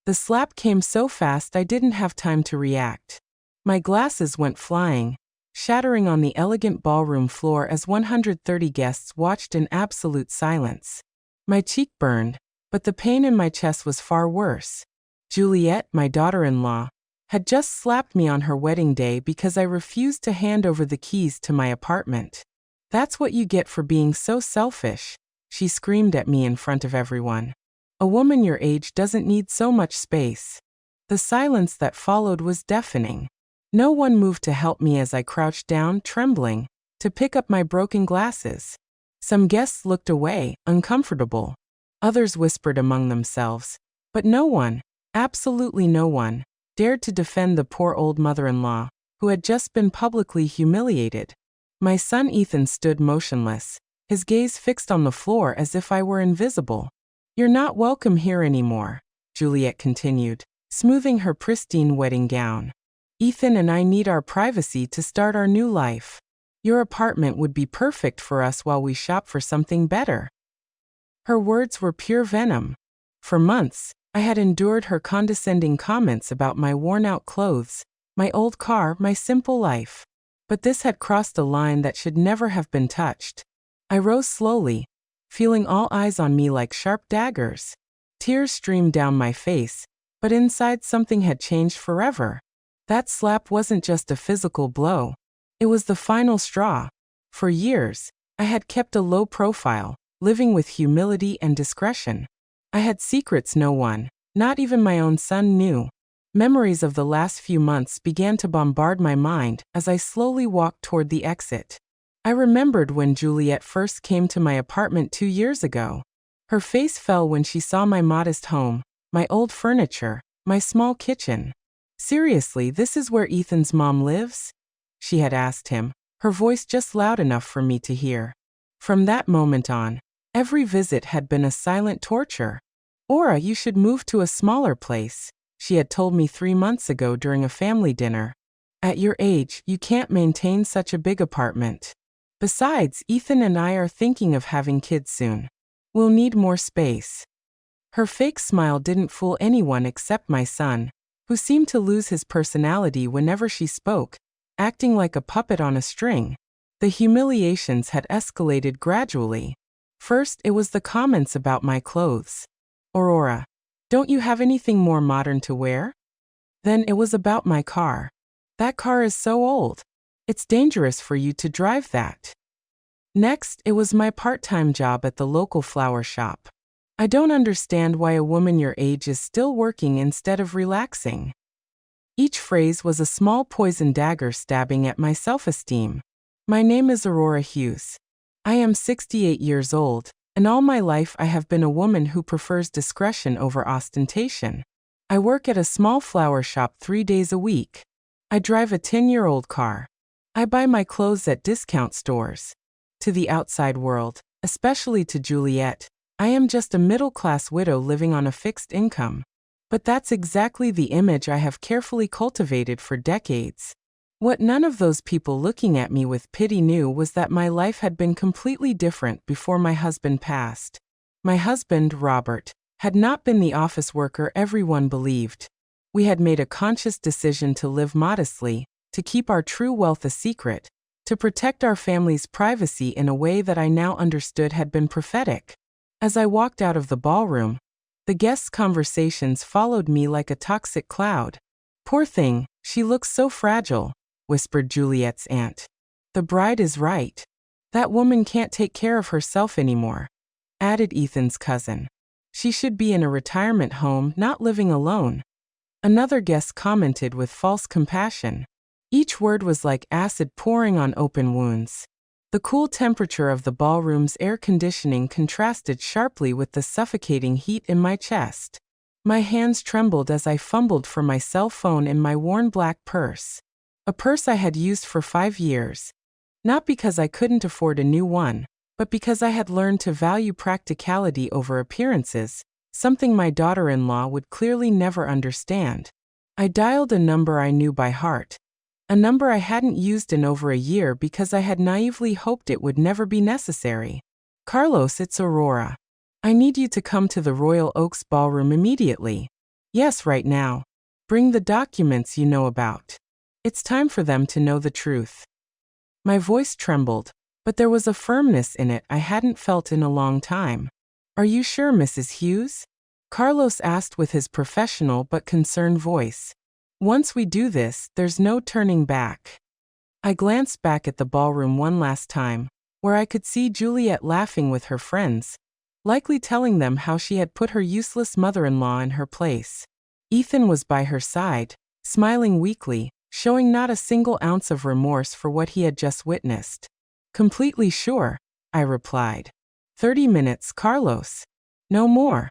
The slap came so fast I didn't have time to react. My glasses went flying, shattering on the elegant ballroom floor as 130 guests watched in absolute silence. My cheek burned, but the pain in my chest was far worse. Juliet, my daughter-in-law, had just slapped me on her wedding day because I refused to hand over the keys to my apartment. "That's what you get for being so selfish," she screamed at me in front of everyone. "A woman your age doesn't need so much space." The silence that followed was deafening. No one moved to help me as I crouched down, trembling, to pick up my broken glasses. Some guests looked away, uncomfortable. Others whispered among themselves. But no one, absolutely no one, dared to defend the poor old mother-in-law, who had just been publicly humiliated. My son Ethan stood motionless, his gaze fixed on the floor as if I were invisible. "You're not welcome here anymore," Juliet continued, smoothing her pristine wedding gown. "Ethan and I need our privacy to start our new life. Your apartment would be perfect for us while we shop for something better." Her words were pure venom. For months, I had endured her condescending comments about my worn-out clothes, my old car, my simple life. But this had crossed a line that should never have been touched. I rose slowly, feeling all eyes on me like sharp daggers. Tears streamed down my face, but inside something had changed forever. That slap wasn't just a physical blow. It was the final straw. For years, I had kept a low profile, living with humility and discretion. I had secrets no one, not even my own son, knew. Memories of the last few months began to bombard my mind as I slowly walked toward the exit. I remembered when Juliet first came to my apartment 2 years ago. Her face fell when she saw my modest home, my old furniture, my small kitchen. "Seriously, this is where Ethan's mom lives?" she had asked him, her voice just loud enough for me to hear. From that moment on, every visit had been a silent torture. "Aura, you should move to a smaller place," she had told me 3 months ago during a family dinner. "At your age, you can't maintain such a big apartment. Besides, Ethan and I are thinking of having kids soon. We'll need more space." Her fake smile didn't fool anyone except my son, who seemed to lose his personality whenever she spoke, acting like a puppet on a string. The humiliations had escalated gradually. First, it was the comments about my clothes. "Aurora, don't you have anything more modern to wear?" Then it was about my car. "That car is so old. It's dangerous for you to drive that." Next, it was my part-time job at the local flower shop. "I don't understand why a woman your age is still working instead of relaxing." Each phrase was a small poison dagger stabbing at my self-esteem. My name is Aurora Hughes. I am 68 years old, and all my life I have been a woman who prefers discretion over ostentation. I work at a small flower shop 3 days a week. I drive a 10-year-old car. I buy my clothes at discount stores. To the outside world, especially to Juliet, I am just a middle-class widow living on a fixed income. But that's exactly the image I have carefully cultivated for decades. What none of those people looking at me with pity knew was that my life had been completely different before my husband passed. My husband, Robert, had not been the office worker everyone believed. We had made a conscious decision to live modestly, to keep our true wealth a secret, to protect our family's privacy in a way that I now understood had been prophetic. As I walked out of the ballroom, the guests' conversations followed me like a toxic cloud. "Poor thing, she looks so fragile," whispered Juliet's aunt. "The bride is right. That woman can't take care of herself anymore," added Ethan's cousin. "She should be in a retirement home, not living alone." Another guest commented with false compassion. Each word was like acid pouring on open wounds. The cool temperature of the ballroom's air conditioning contrasted sharply with the suffocating heat in my chest. My hands trembled as I fumbled for my cell phone in my worn black purse. A purse I had used for 5 years. Not because I couldn't afford a new one, but because I had learned to value practicality over appearances, something my daughter-in-law would clearly never understand. I dialed a number I knew by heart. A number I hadn't used in over a year because I had naively hoped it would never be necessary. "Carlos, it's Aurora. I need you to come to the Royal Oaks Ballroom immediately." Yes, right now. Bring the documents you know about. It's time for them to know the truth. My voice trembled, but there was a firmness in it I hadn't felt in a long time. Are you sure, Mrs. Hughes? Carlos asked with his professional but concerned voice. Once we do this, there's no turning back. I glanced back at the ballroom one last time, where I could see Juliet laughing with her friends, likely telling them how she had put her useless mother-in-law in her place. Ethan was by her side, smiling weakly, showing not a single ounce of remorse for what he had just witnessed. Completely sure, I replied. 30 minutes, Carlos. No more.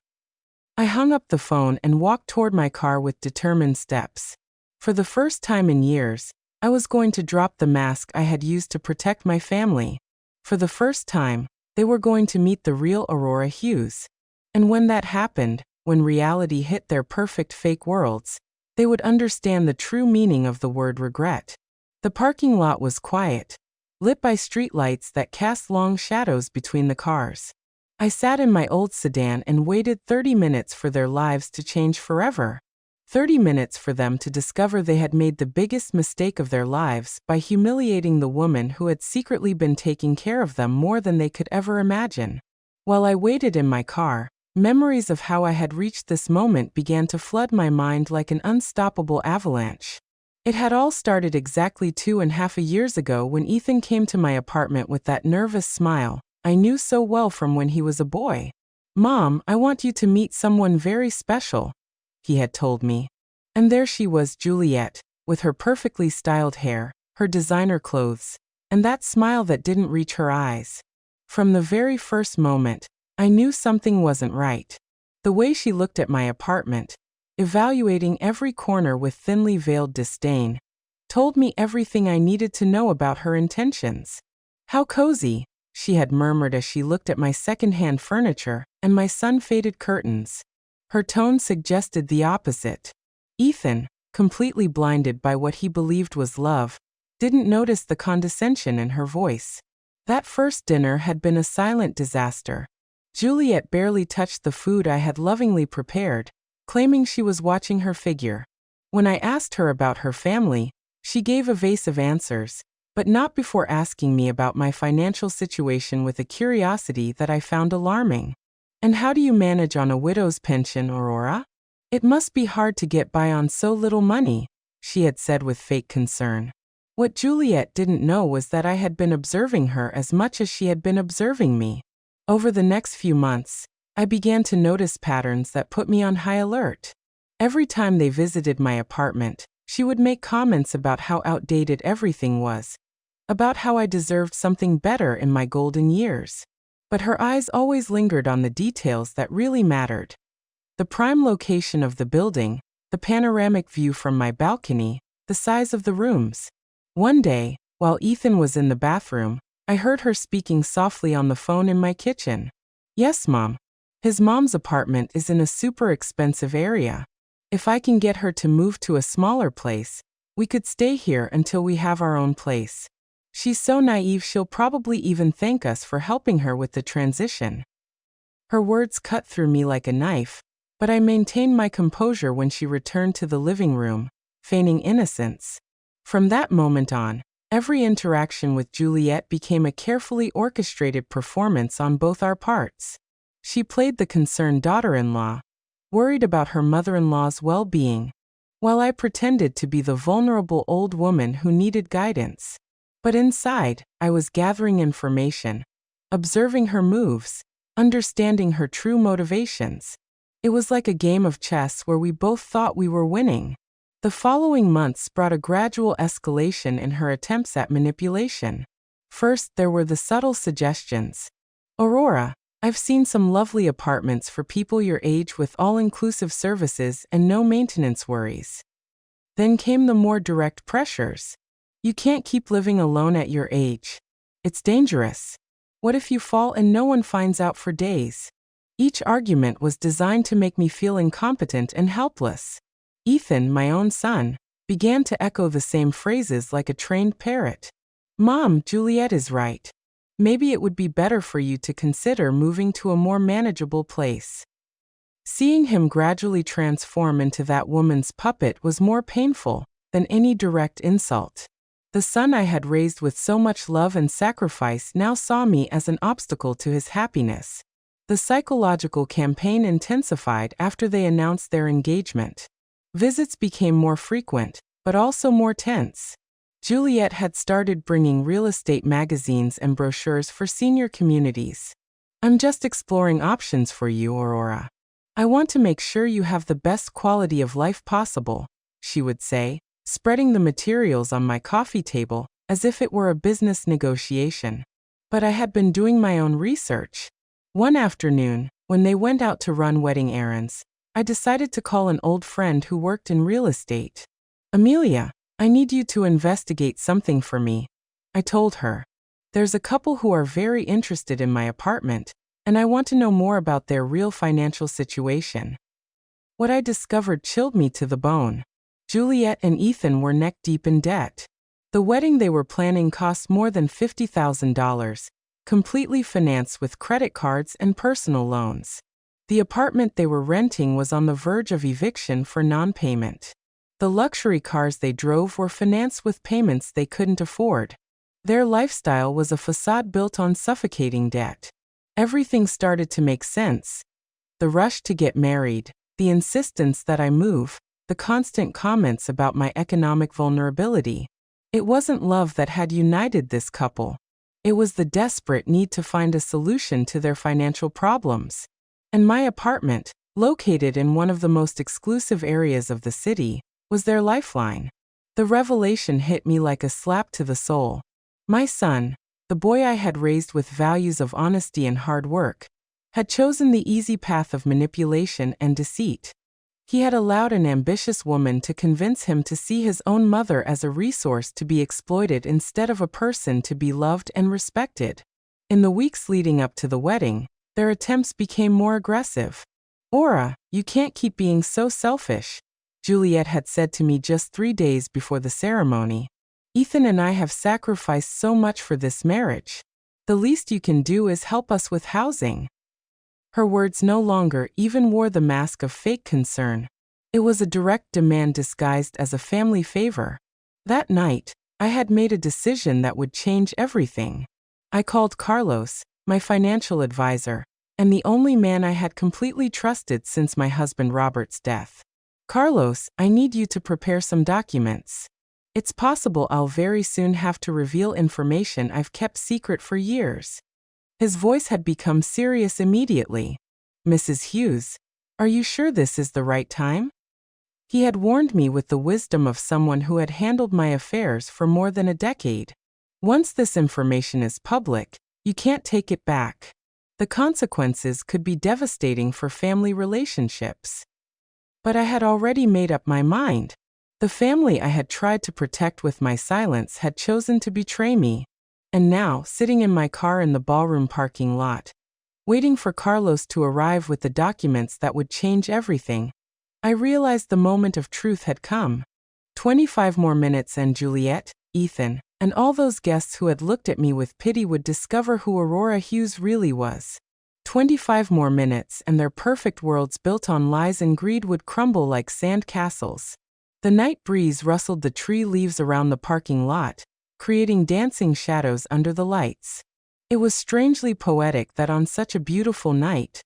I hung up the phone and walked toward my car with determined steps. For the first time in years, I was going to drop the mask I had used to protect my family. For the first time, they were going to meet the real Aurora Hughes. And when that happened, when reality hit their perfect fake worlds, they would understand the true meaning of the word regret. The parking lot was quiet, lit by streetlights that cast long shadows between the cars. I sat in my old sedan and waited 30 minutes for their lives to change forever. 30 minutes for them to discover they had made the biggest mistake of their lives by humiliating the woman who had secretly been taking care of them more than they could ever imagine. While I waited in my car, memories of how I had reached this moment began to flood my mind like an unstoppable avalanche. It had all started exactly 2.5 years ago when Ethan came to my apartment with that nervous smile I knew so well from when he was a boy. "Mom, I want you to meet someone very special," he had told me. And there she was, Juliet, with her perfectly styled hair, her designer clothes, and that smile that didn't reach her eyes. From the very first moment, I knew something wasn't right. The way she looked at my apartment, evaluating every corner with thinly veiled disdain, told me everything I needed to know about her intentions. "How cozy," she had murmured as she looked at my second-hand furniture and my sun-faded curtains. Her tone suggested the opposite. Ethan, completely blinded by what he believed was love, didn't notice the condescension in her voice. That first dinner had been a silent disaster. Juliet barely touched the food I had lovingly prepared, claiming she was watching her figure. When I asked her about her family, she gave evasive answers, but not before asking me about my financial situation with a curiosity that I found alarming. "And how do you manage on a widow's pension, Aurora? It must be hard to get by on so little money," she had said with fake concern. What Juliet didn't know was that I had been observing her as much as she had been observing me. Over the next few months, I began to notice patterns that put me on high alert. Every time they visited my apartment, she would make comments about how outdated everything was, about how I deserved something better in my golden years. But her eyes always lingered on the details that really mattered. The prime location of the building, the panoramic view from my balcony, the size of the rooms. One day, while Ethan was in the bathroom, I heard her speaking softly on the phone in my kitchen. "Yes, Mom. His mom's apartment is in a super expensive area. If I can get her to move to a smaller place, we could stay here until we have our own place. She's so naive she'll probably even thank us for helping her with the transition." Her words cut through me like a knife, but I maintained my composure when she returned to the living room, feigning innocence. From that moment on, every interaction with Juliet became a carefully orchestrated performance on both our parts. She played the concerned daughter-in-law, worried about her mother-in-law's well-being, while I pretended to be the vulnerable old woman who needed guidance. But inside, I was gathering information, observing her moves, understanding her true motivations. It was like a game of chess where we both thought we were winning. The following months brought a gradual escalation in her attempts at manipulation. First, there were the subtle suggestions. "Aurora, I've seen some lovely apartments for people your age with all-inclusive services and no maintenance worries." Then came the more direct pressures. "You can't keep living alone at your age. It's dangerous. What if you fall and no one finds out for days?" Each argument was designed to make me feel incompetent and helpless. Ethan, my own son, began to echo the same phrases like a trained parrot. "Mom, Juliet is right. Maybe it would be better for you to consider moving to a more manageable place." Seeing him gradually transform into that woman's puppet was more painful than any direct insult. The son I had raised with so much love and sacrifice now saw me as an obstacle to his happiness. The psychological campaign intensified after they announced their engagement. Visits became more frequent, but also more tense. Juliet had started bringing real estate magazines and brochures for senior communities. "I'm just exploring options for you, Aurora. I want to make sure you have the best quality of life possible," she would say, spreading the materials on my coffee table as if it were a business negotiation. But I had been doing my own research. One afternoon, when they went out to run wedding errands, I decided to call an old friend who worked in real estate. "Amelia, I need you to investigate something for me," I told her. "There's a couple who are very interested in my apartment, and I want to know more about their real financial situation." What I discovered chilled me to the bone. Juliet and Ethan were neck-deep in debt. The wedding they were planning cost more than $50,000, completely financed with credit cards and personal loans. The apartment they were renting was on the verge of eviction for non-payment. The luxury cars they drove were financed with payments they couldn't afford. Their lifestyle was a facade built on suffocating debt. Everything started to make sense. The rush to get married, the insistence that I move, the constant comments about my economic vulnerability. It wasn't love that had united this couple. It was the desperate need to find a solution to their financial problems. And my apartment, located in one of the most exclusive areas of the city, was their lifeline. The revelation hit me like a slap to the soul. My son, the boy I had raised with values of honesty and hard work, had chosen the easy path of manipulation and deceit. He had allowed an ambitious woman to convince him to see his own mother as a resource to be exploited instead of a person to be loved and respected. In the weeks leading up to the wedding, their attempts became more aggressive. "Aura, you can't keep being so selfish," Juliet had said to me just 3 days before the ceremony. "Ethan and I have sacrificed so much for this marriage. The least you can do is help us with housing." Her words no longer even wore the mask of fake concern. It was a direct demand disguised as a family favor. That night, I had made a decision that would change everything. I called Carlos, my financial advisor, and the only man I had completely trusted since my husband Robert's death. "Carlos, I need you to prepare some documents. It's possible I'll very soon have to reveal information I've kept secret for years." His voice had become serious immediately. "Mrs. Hughes, are you sure this is the right time?" He had warned me with the wisdom of someone who had handled my affairs for more than a decade. "Once this information is public, you can't take it back. The consequences could be devastating for family relationships." But I had already made up my mind. The family I had tried to protect with my silence had chosen to betray me. And now, sitting in my car in the ballroom parking lot, waiting for Carlos to arrive with the documents that would change everything, I realized the moment of truth had come. 25 more minutes and Juliet, Ethan, and all those guests who had looked at me with pity would discover who Aurora Hughes really was. 25 more minutes and their perfect worlds built on lies and greed would crumble like sand castles. The night breeze rustled the tree leaves around the parking lot, creating dancing shadows under the lights. It was strangely poetic that on such a beautiful night,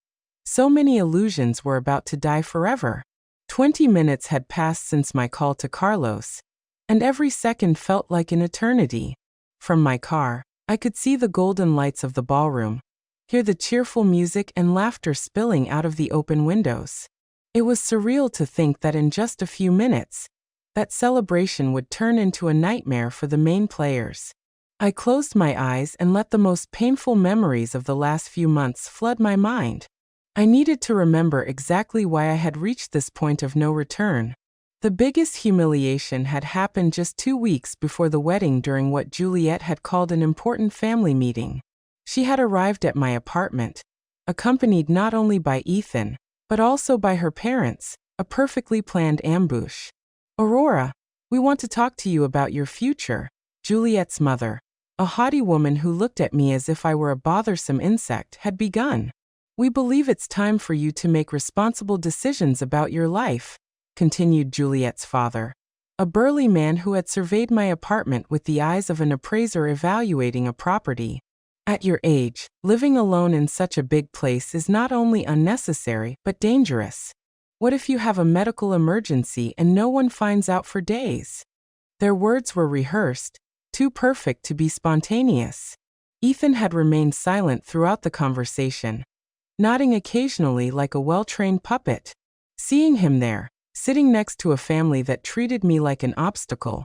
so many illusions were about to die forever. 20 minutes had passed since my call to Carlos, and every second felt like an eternity. From my car, I could see the golden lights of the ballroom, hear the cheerful music and laughter spilling out of the open windows. It was surreal to think that in just a few minutes, that celebration would turn into a nightmare for the main players. I closed my eyes and let the most painful memories of the last few months flood my mind. I needed to remember exactly why I had reached this point of no return. The biggest humiliation had happened just 2 weeks before the wedding during what Juliet had called an important family meeting. She had arrived at my apartment, accompanied not only by Ethan, but also by her parents, a perfectly planned ambush. "Aurora, we want to talk to you about your future," Juliet's mother, a haughty woman who looked at me as if I were a bothersome insect, had begun. We believe it's time for you to make responsible decisions about your life, continued Juliet's father, a burly man who had surveyed my apartment with the eyes of an appraiser evaluating a property. At your age, living alone in such a big place is not only unnecessary but dangerous. What if you have a medical emergency and no one finds out for days? Their words were rehearsed, too perfect to be spontaneous. Ethan had remained silent throughout the conversation, nodding occasionally like a well-trained puppet. Seeing him there, sitting next to a family that treated me like an obstacle,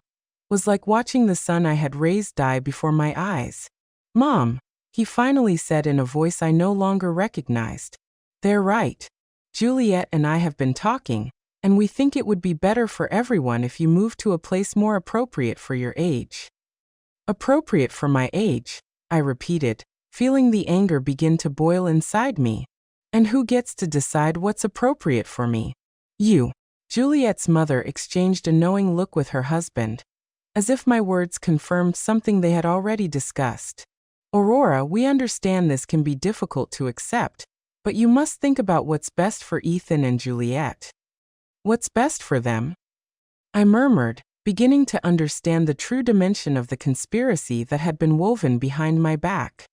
was like watching the son I had raised die before my eyes. "Mom," he finally said in a voice I no longer recognized. "They're right. Juliet and I have been talking, and we think it would be better for everyone if you moved to a place more appropriate for your age." "Appropriate for my age," I repeated, feeling the anger begin to boil inside me. "And who gets to decide what's appropriate for me?" "You." Juliet's mother exchanged a knowing look with her husband, as if my words confirmed something they had already discussed. "Aurora, we understand this can be difficult to accept, but you must think about what's best for Ethan and Juliet." "What's best for them?" I murmured, beginning to understand the true dimension of the conspiracy that had been woven behind my back.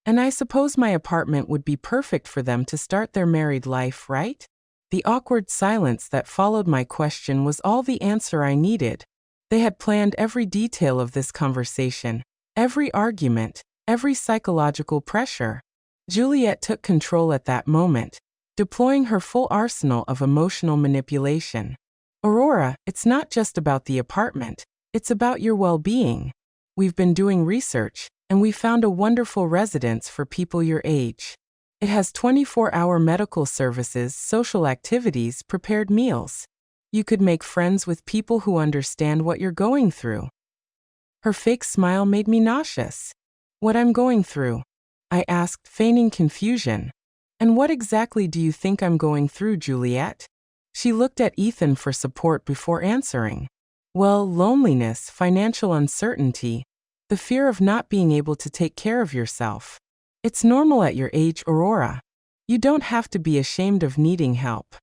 "And I suppose my apartment would be perfect for them to start their married life, right?" The awkward silence that followed my question was all the answer I needed. They had planned every detail of this conversation, every argument, every psychological pressure. Juliet took control at that moment, deploying her full arsenal of emotional manipulation. "Aurora, it's not just about the apartment, it's about your well-being. We've been doing research, and we found a wonderful residence for people your age. It has 24-hour medical services, social activities, prepared meals. You could make friends with people who understand what you're going through." Her fake smile made me nauseous. "What I'm going through?" I asked, feigning confusion. "And what exactly do you think I'm going through, Juliet?" She looked at Ethan for support before answering. "Well, loneliness, financial uncertainty, the fear of not being able to take care of yourself. It's normal at your age, Aurora. You don't have to be ashamed of needing help."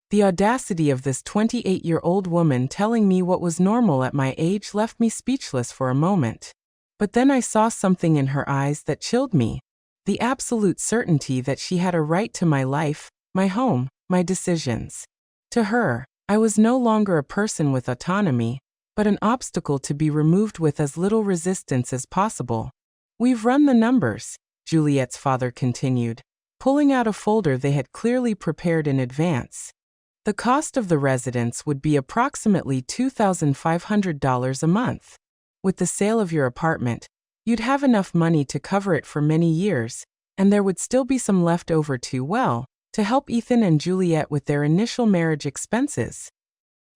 The audacity of this 28-year-old woman telling me what was normal at my age left me speechless for a moment. But then I saw something in her eyes that chilled me. The absolute certainty that she had a right to my life, my home, my decisions. To her, I was no longer a person with autonomy, but an obstacle to be removed with as little resistance as possible. "We've run the numbers," Juliet's father continued, pulling out a folder they had clearly prepared in advance. "The cost of the residence would be approximately $2,500 a month. With the sale of your apartment, you'd have enough money to cover it for many years, and there would still be some left over to help Ethan and Juliet with their initial marriage expenses."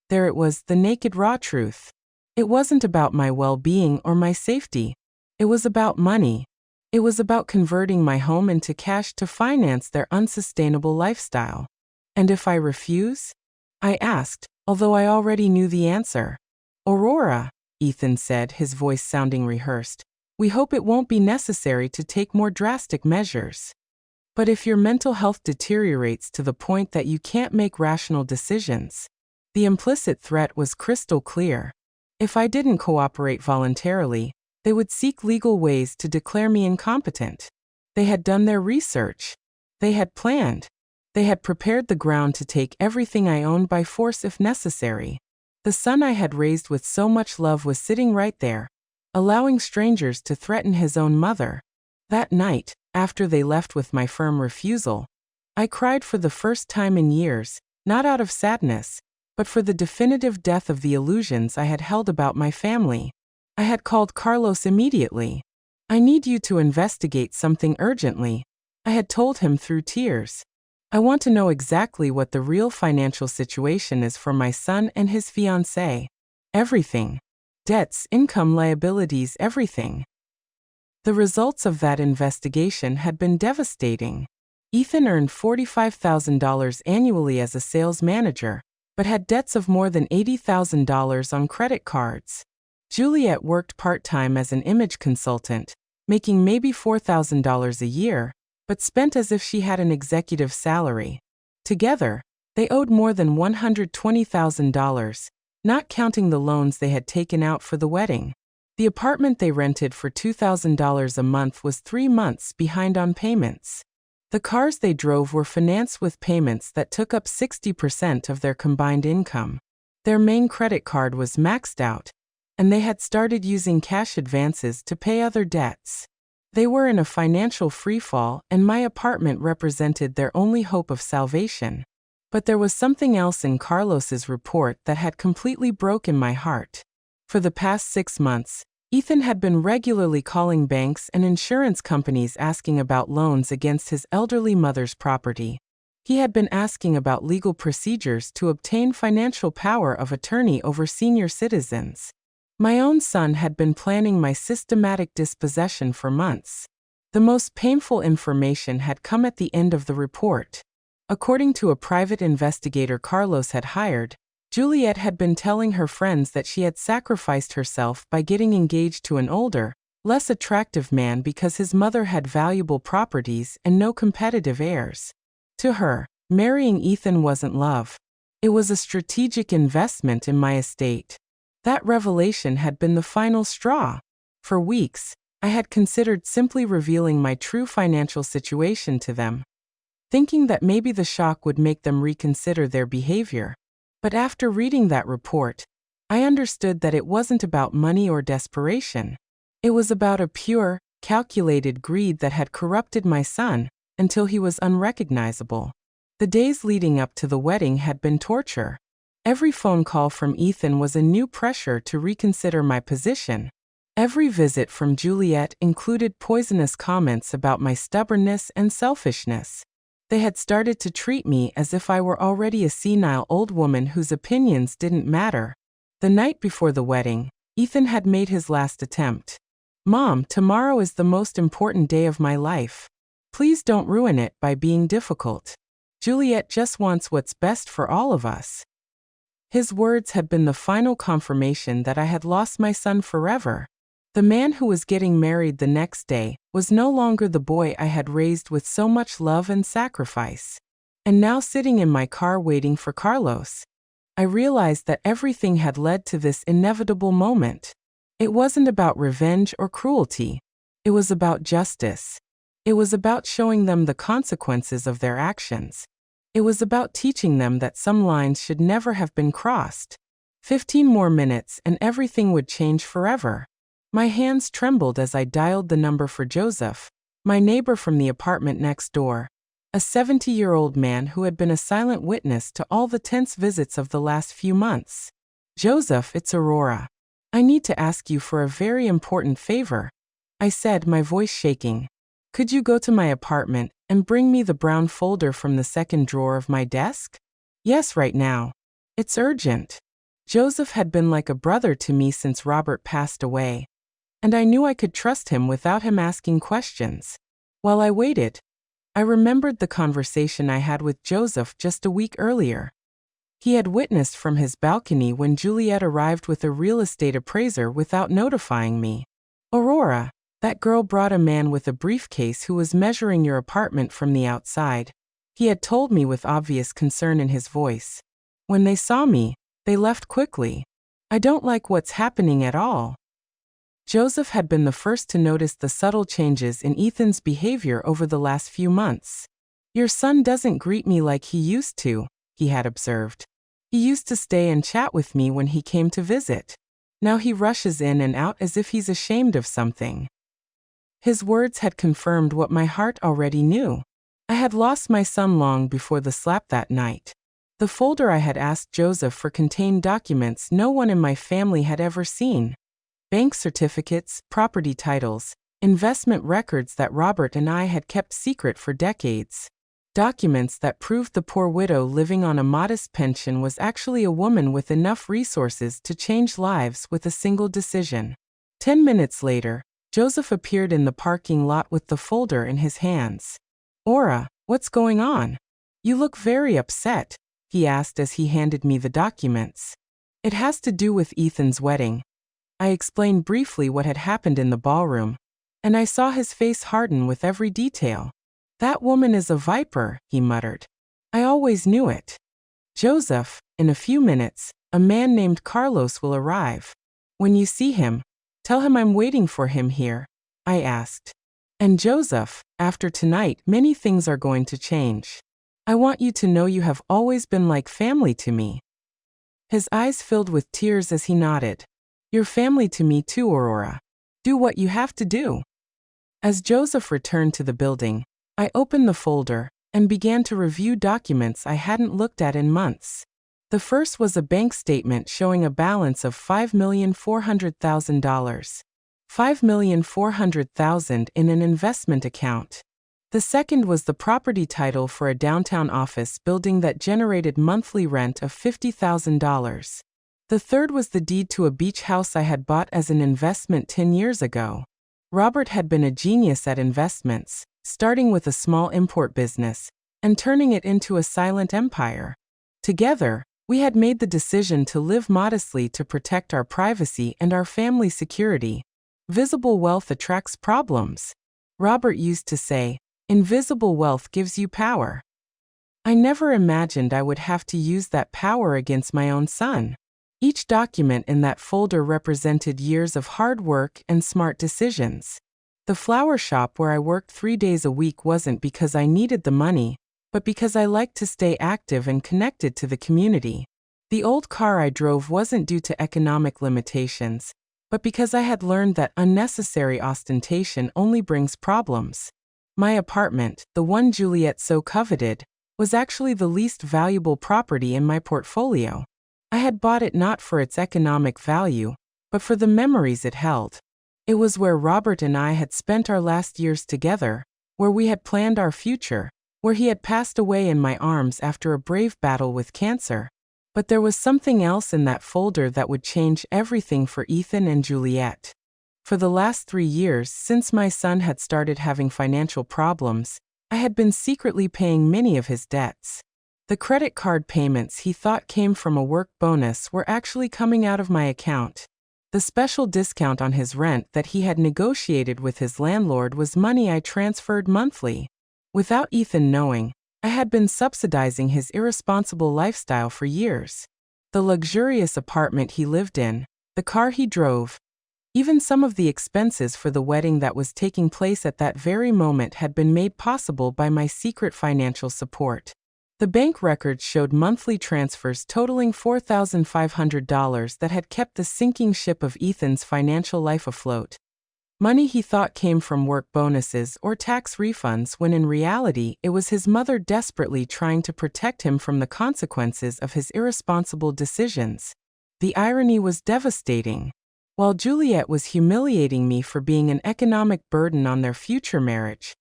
There it was, the naked raw truth. It wasn't about my well-being or my safety. It was about money. It was about converting my home into cash to finance their unsustainable lifestyle. "And if I refuse?" I asked, although I already knew the answer. "Aurora," Ethan said, his voice sounding rehearsed, "we hope it won't be necessary to take more drastic measures. But if your mental health deteriorates to the point that you can't make rational decisions." The implicit threat was crystal clear. If I didn't cooperate voluntarily, they would seek legal ways to declare me incompetent. They had done their research. They had planned. They had prepared the ground to take everything I owned by force if necessary. The son I had raised with so much love was sitting right there, allowing strangers to threaten his own mother. That night, after they left with my firm refusal, I cried for the first time in years, not out of sadness, but for the definitive death of the illusions I had held about my family. I had called Carlos immediately. "I need you to investigate something urgently," I had told him through tears. "I want to know exactly what the real financial situation is for my son and his fiancée. Everything. Debts, income, liabilities, everything." The results of that investigation had been devastating. Ethan earned $45,000 annually as a sales manager, but had debts of more than $80,000 on credit cards. Juliet worked part-time as an image consultant, making maybe $4,000 a year, but spent as if she had an executive salary. Together, they owed more than $120,000, not counting the loans they had taken out for the wedding. The apartment they rented for $2,000 a month was 3 months behind on payments. The cars they drove were financed with payments that took up 60% of their combined income. Their main credit card was maxed out, and they had started using cash advances to pay other debts. They were in a financial freefall, and my apartment represented their only hope of salvation. But there was something else in Carlos's report that had completely broken my heart. For the past 6 months, Ethan had been regularly calling banks and insurance companies asking about loans against his elderly mother's property. He had been asking about legal procedures to obtain financial power of attorney over senior citizens. My own son had been planning my systematic dispossession for months. The most painful information had come at the end of the report. According to a private investigator Carlos had hired, Juliet had been telling her friends that she had sacrificed herself by getting engaged to an older, less attractive man because his mother had valuable properties and no competitive heirs. To her, marrying Ethan wasn't love. It was a strategic investment in my estate. That revelation had been the final straw. For weeks, I had considered simply revealing my true financial situation to them, thinking that maybe the shock would make them reconsider their behavior. But after reading that report, I understood that it wasn't about money or desperation. It was about a pure, calculated greed that had corrupted my son until he was unrecognizable. The days leading up to the wedding had been torture. Every phone call from Ethan was a new pressure to reconsider my position. Every visit from Juliet included poisonous comments about my stubbornness and selfishness. They had started to treat me as if I were already a senile old woman whose opinions didn't matter. The night before the wedding, Ethan had made his last attempt. "Mom, tomorrow is the most important day of my life. Please don't ruin it by being difficult. Juliet just wants what's best for all of us." His words had been the final confirmation that I had lost my son forever. The man who was getting married the next day was no longer the boy I had raised with so much love and sacrifice. And now, sitting in my car waiting for Carlos, I realized that everything had led to this inevitable moment. It wasn't about revenge or cruelty. It was about justice. It was about showing them the consequences of their actions. It was about teaching them that some lines should never have been crossed. 15 more minutes and everything would change forever. My hands trembled as I dialed the number for Joseph, my neighbor from the apartment next door, a 70-year-old man who had been a silent witness to all the tense visits of the last few months. "Joseph, it's Aurora. I need to ask you for a very important favor," I said, my voice shaking. "Could you go to my apartment and bring me the brown folder from the second drawer of my desk?" "Yes, right now. It's urgent." Joseph had been like a brother to me since Robert passed away, and I knew I could trust him without him asking questions. While I waited, I remembered the conversation I had with Joseph just a week earlier. He had witnessed from his balcony when Juliet arrived with a real estate appraiser without notifying me. "Aurora, that girl brought a man with a briefcase who was measuring your apartment from the outside," he had told me with obvious concern in his voice. "When they saw me, they left quickly. I don't like what's happening at all." Joseph had been the first to notice the subtle changes in Ethan's behavior over the last few months. "Your son doesn't greet me like he used to," he had observed. "He used to stay and chat with me when he came to visit. Now he rushes in and out as if he's ashamed of something." His words had confirmed what my heart already knew. I had lost my son long before the slap that night. The folder I had asked Joseph for contained documents no one in my family had ever seen. Bank certificates, property titles, investment records that Robert and I had kept secret for decades. Documents that proved the poor widow living on a modest pension was actually a woman with enough resources to change lives with a single decision. 10 minutes later, Joseph appeared in the parking lot with the folder in his hands. "Aura, what's going on? You look very upset," he asked as he handed me the documents. "It has to do with Ethan's wedding." I explained briefly what had happened in the ballroom, and I saw his face harden with every detail. "That woman is a viper," he muttered. "I always knew it." "Joseph, in a few minutes, a man named Carlos will arrive. When you see him, tell him I'm waiting for him here," I asked. "And Joseph, after tonight, many things are going to change. I want you to know you have always been like family to me." His eyes filled with tears as he nodded. "You're family to me too, Aurora. Do what you have to do." As Joseph returned to the building, I opened the folder and began to review documents I hadn't looked at in months. The first was a bank statement showing a balance of $5,400,000. $5,400,000 in an investment account. The second was the property title for a downtown office building that generated monthly rent of $50,000. The third was the deed to a beach house I had bought as an investment 10 years ago. Robert had been a genius at investments, starting with a small import business and turning it into a silent empire. Together, we had made the decision to live modestly to protect our privacy and our family security. Visible wealth attracts problems. Robert used to say, "Invisible wealth gives you power." I never imagined I would have to use that power against my own son. Each document in that folder represented years of hard work and smart decisions. The flower shop where I worked 3 days a week wasn't because I needed the money, but because I liked to stay active and connected to the community. The old car I drove wasn't due to economic limitations, but because I had learned that unnecessary ostentation only brings problems. My apartment, the one Juliet so coveted, was actually the least valuable property in my portfolio. I had bought it not for its economic value, but for the memories it held. It was where Robert and I had spent our last years together, where we had planned our future, where he had passed away in my arms after a brave battle with cancer. But there was something else in that folder that would change everything for Ethan and Juliet. For the last 3 years since my son had started having financial problems, I had been secretly paying many of his debts. The credit card payments he thought came from a work bonus were actually coming out of my account. The special discount on his rent that he had negotiated with his landlord was money I transferred monthly. Without Ethan knowing, I had been subsidizing his irresponsible lifestyle for years. The luxurious apartment he lived in, the car he drove, even some of the expenses for the wedding that was taking place at that very moment had been made possible by my secret financial support. The bank records showed monthly transfers totaling $4,500 that had kept the sinking ship of Ethan's financial life afloat. Money he thought came from work bonuses or tax refunds when in reality it was his mother desperately trying to protect him from the consequences of his irresponsible decisions. The irony was devastating. While Juliet was humiliating me for being an economic burden on their future marriage,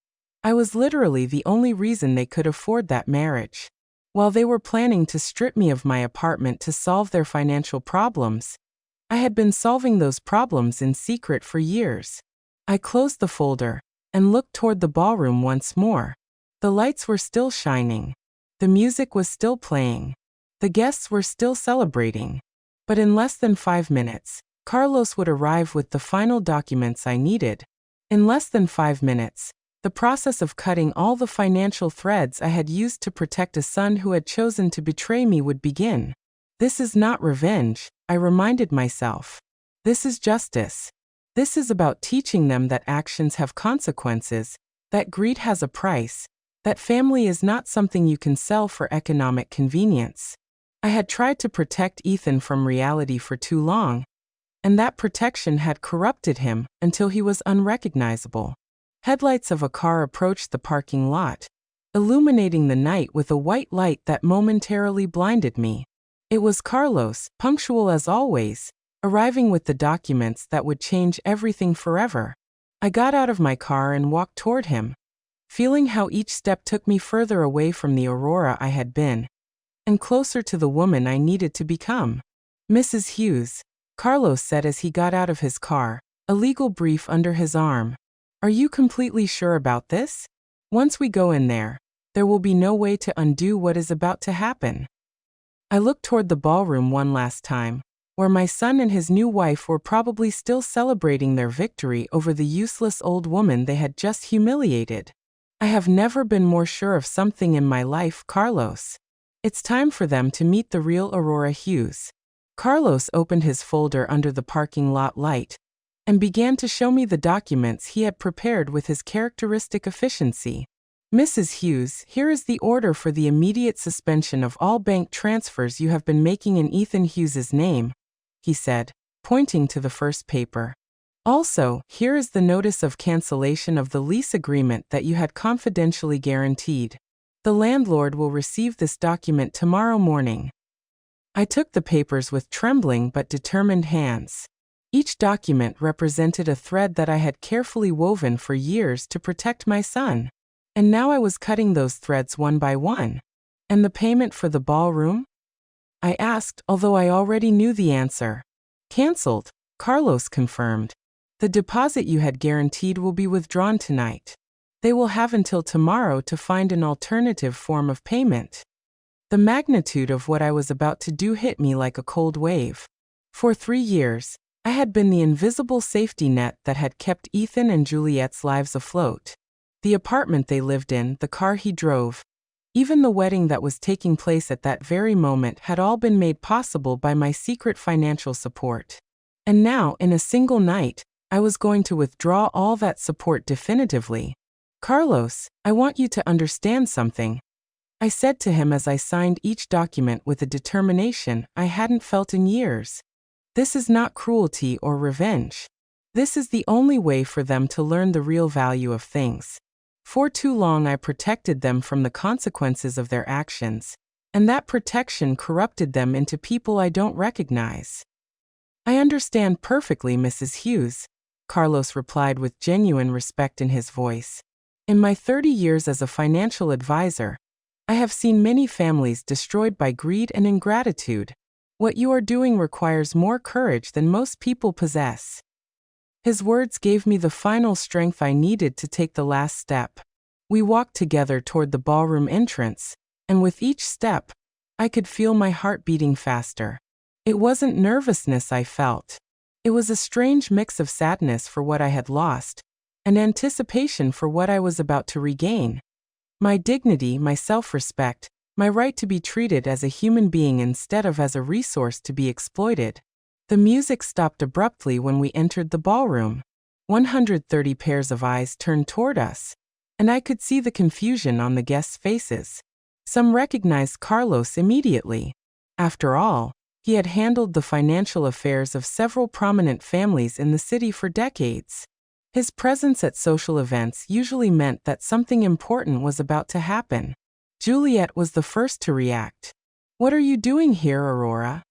I was literally the only reason they could afford that marriage. While they were planning to strip me of my apartment to solve their financial problems, I had been solving those problems in secret for years. I closed the folder and looked toward the ballroom once more. The lights were still shining. The music was still playing. The guests were still celebrating. But in less than 5 minutes, Carlos would arrive with the final documents I needed. In less than 5 minutes, the process of cutting all the financial threads I had used to protect a son who had chosen to betray me would begin. This is not revenge, I reminded myself. This is justice. This is about teaching them that actions have consequences, that greed has a price, that family is not something you can sell for economic convenience. I had tried to protect Ethan from reality for too long, and that protection had corrupted him until he was unrecognizable. Headlights of a car approached the parking lot, illuminating the night with a white light that momentarily blinded me. It was Carlos, punctual as always, arriving with the documents that would change everything forever. I got out of my car and walked toward him, feeling how each step took me further away from the Aurora I had been, and closer to the woman I needed to become. "Mrs. Hughes," Carlos said as he got out of his car, a legal brief under his arm. "Are you completely sure about this? Once we go in there will be no way to undo what is about to happen." I looked toward the ballroom one last time, where my son and his new wife were probably still celebrating their victory over the useless old woman they had just humiliated. I have never been more sure of something in my life, Carlos. It's time for them to meet the real Aurora Hughes. Carlos opened his folder under the parking lot light and began to show me the documents he had prepared with his characteristic efficiency. Mrs. Hughes, here is the order for the immediate suspension of all bank transfers you have been making in Ethan Hughes's name, he said, pointing to the first paper. Also, here is the notice of cancellation of the lease agreement that you had confidentially guaranteed. The landlord will receive this document tomorrow morning. I took the papers with trembling but determined hands. Each document represented a thread that I had carefully woven for years to protect my son. And now I was cutting those threads one by one. And the payment for the ballroom? I asked, although I already knew the answer. Cancelled, Carlos confirmed. The deposit you had guaranteed will be withdrawn tonight. They will have until tomorrow to find an alternative form of payment. The magnitude of what I was about to do hit me like a cold wave. For 3 years, I had been the invisible safety net that had kept Ethan and Juliet's lives afloat. The apartment they lived in, the car he drove, even the wedding that was taking place at that very moment had all been made possible by my secret financial support. And now, in a single night, I was going to withdraw all that support definitively. Carlos, I want you to understand something, I said to him as I signed each document with a determination I hadn't felt in years. This is not cruelty or revenge. This is the only way for them to learn the real value of things. For too long I protected them from the consequences of their actions, and that protection corrupted them into people I don't recognize. I understand perfectly, Mrs. Hughes, Carlos replied with genuine respect in his voice. In my 30 years as a financial advisor, I have seen many families destroyed by greed and ingratitude. What you are doing requires more courage than most people possess. His words gave me the final strength I needed to take the last step. We walked together toward the ballroom entrance, and with each step, I could feel my heart beating faster. It wasn't nervousness I felt. It was a strange mix of sadness for what I had lost, and anticipation for what I was about to regain. My dignity, my self-respect, my right to be treated as a human being instead of as a resource to be exploited. The music stopped abruptly when we entered the ballroom. 130 pairs of eyes turned toward us, and I could see the confusion on the guests' faces. Some recognized Carlos immediately. After all, he had handled the financial affairs of several prominent families in the city for decades. His presence at social events usually meant that something important was about to happen. Juliet was the first to react. "What are you doing here, Aurora?"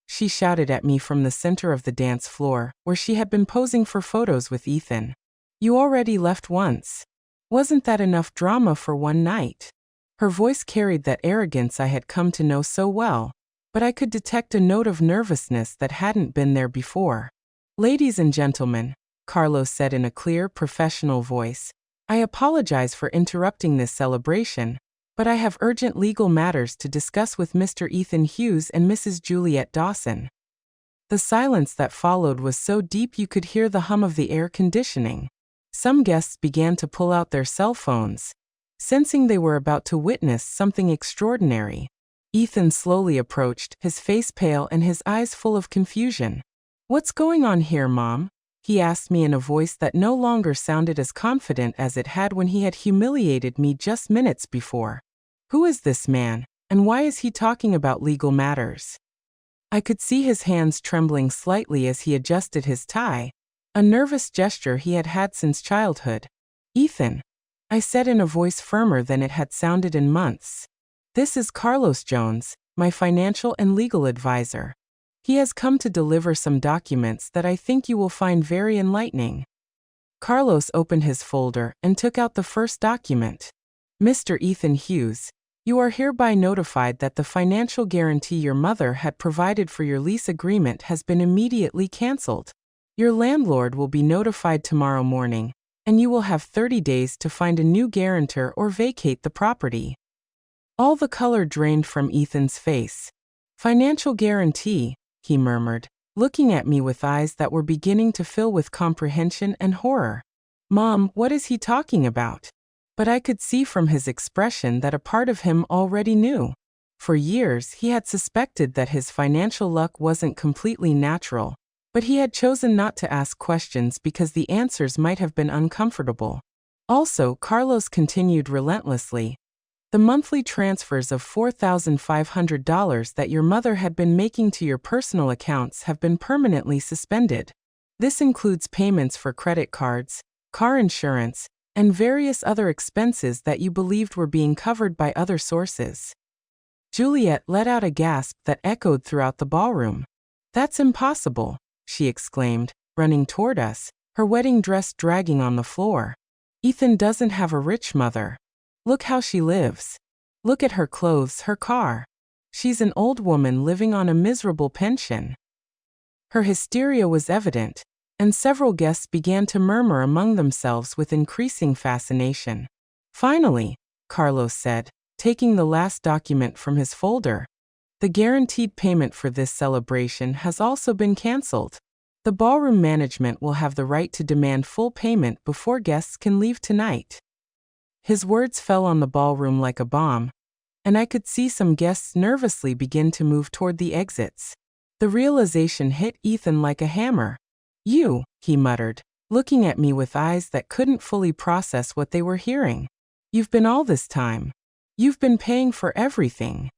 She shouted at me from the center of the dance floor, where she had been posing for photos with Ethan. "You already left once. Wasn't that enough drama for one night?" Her voice carried that arrogance I had come to know so well, but I could detect a note of nervousness that hadn't been there before. "Ladies and gentlemen," Carlos said in a clear, professional voice, "I apologize for interrupting this celebration, but I have urgent legal matters to discuss with Mr. Ethan Hughes and Mrs. Juliet Dawson." The silence that followed was so deep you could hear the hum of the air conditioning. Some guests began to pull out their cell phones, sensing they were about to witness something extraordinary. Ethan slowly approached, his face pale and his eyes full of confusion. "What's going on here, Mom?" he asked me in a voice that no longer sounded as confident as it had when he had humiliated me just minutes before. "Who is this man, and why is he talking about legal matters?" I could see his hands trembling slightly as he adjusted his tie, a nervous gesture he had had since childhood. "Ethan," I said in a voice firmer than it had sounded in months. "This is Carlos Jones, my financial and legal advisor. He has come to deliver some documents that I think you will find very enlightening." Carlos opened his folder and took out the first document. "Mr. Ethan Hughes, you are hereby notified that the financial guarantee your mother had provided for your lease agreement has been immediately canceled. Your landlord will be notified tomorrow morning, and you will have 30 days to find a new guarantor or vacate the property." All the color drained from Ethan's face. "Financial guarantee," he murmured, looking at me with eyes that were beginning to fill with comprehension and horror. "Mom, what is he talking about?" But I could see from his expression that a part of him already knew. For years, he had suspected that his financial luck wasn't completely natural, but he had chosen not to ask questions because the answers might have been uncomfortable. Also, Carlos continued relentlessly. The monthly transfers of $4,500 that your mother had been making to your personal accounts have been permanently suspended. This includes payments for credit cards, car insurance, and various other expenses that you believed were being covered by other sources. Juliet let out a gasp that echoed throughout the ballroom. "That's impossible," she exclaimed, running toward us, her wedding dress dragging on the floor. "Ethan doesn't have a rich mother. Look how she lives. Look at her clothes, her car. She's an old woman living on a miserable pension." Her hysteria was evident, and several guests began to murmur among themselves with increasing fascination. "Finally," Carlos said, taking the last document from his folder, "the guaranteed payment for this celebration has also been canceled. The ballroom management will have the right to demand full payment before guests can leave tonight." His words fell on the ballroom like a bomb, and I could see some guests nervously begin to move toward the exits. The realization hit Ethan like a hammer. "You," he muttered, looking at me with eyes that couldn't fully process what they were hearing. "You've been all this time. You've been paying for everything."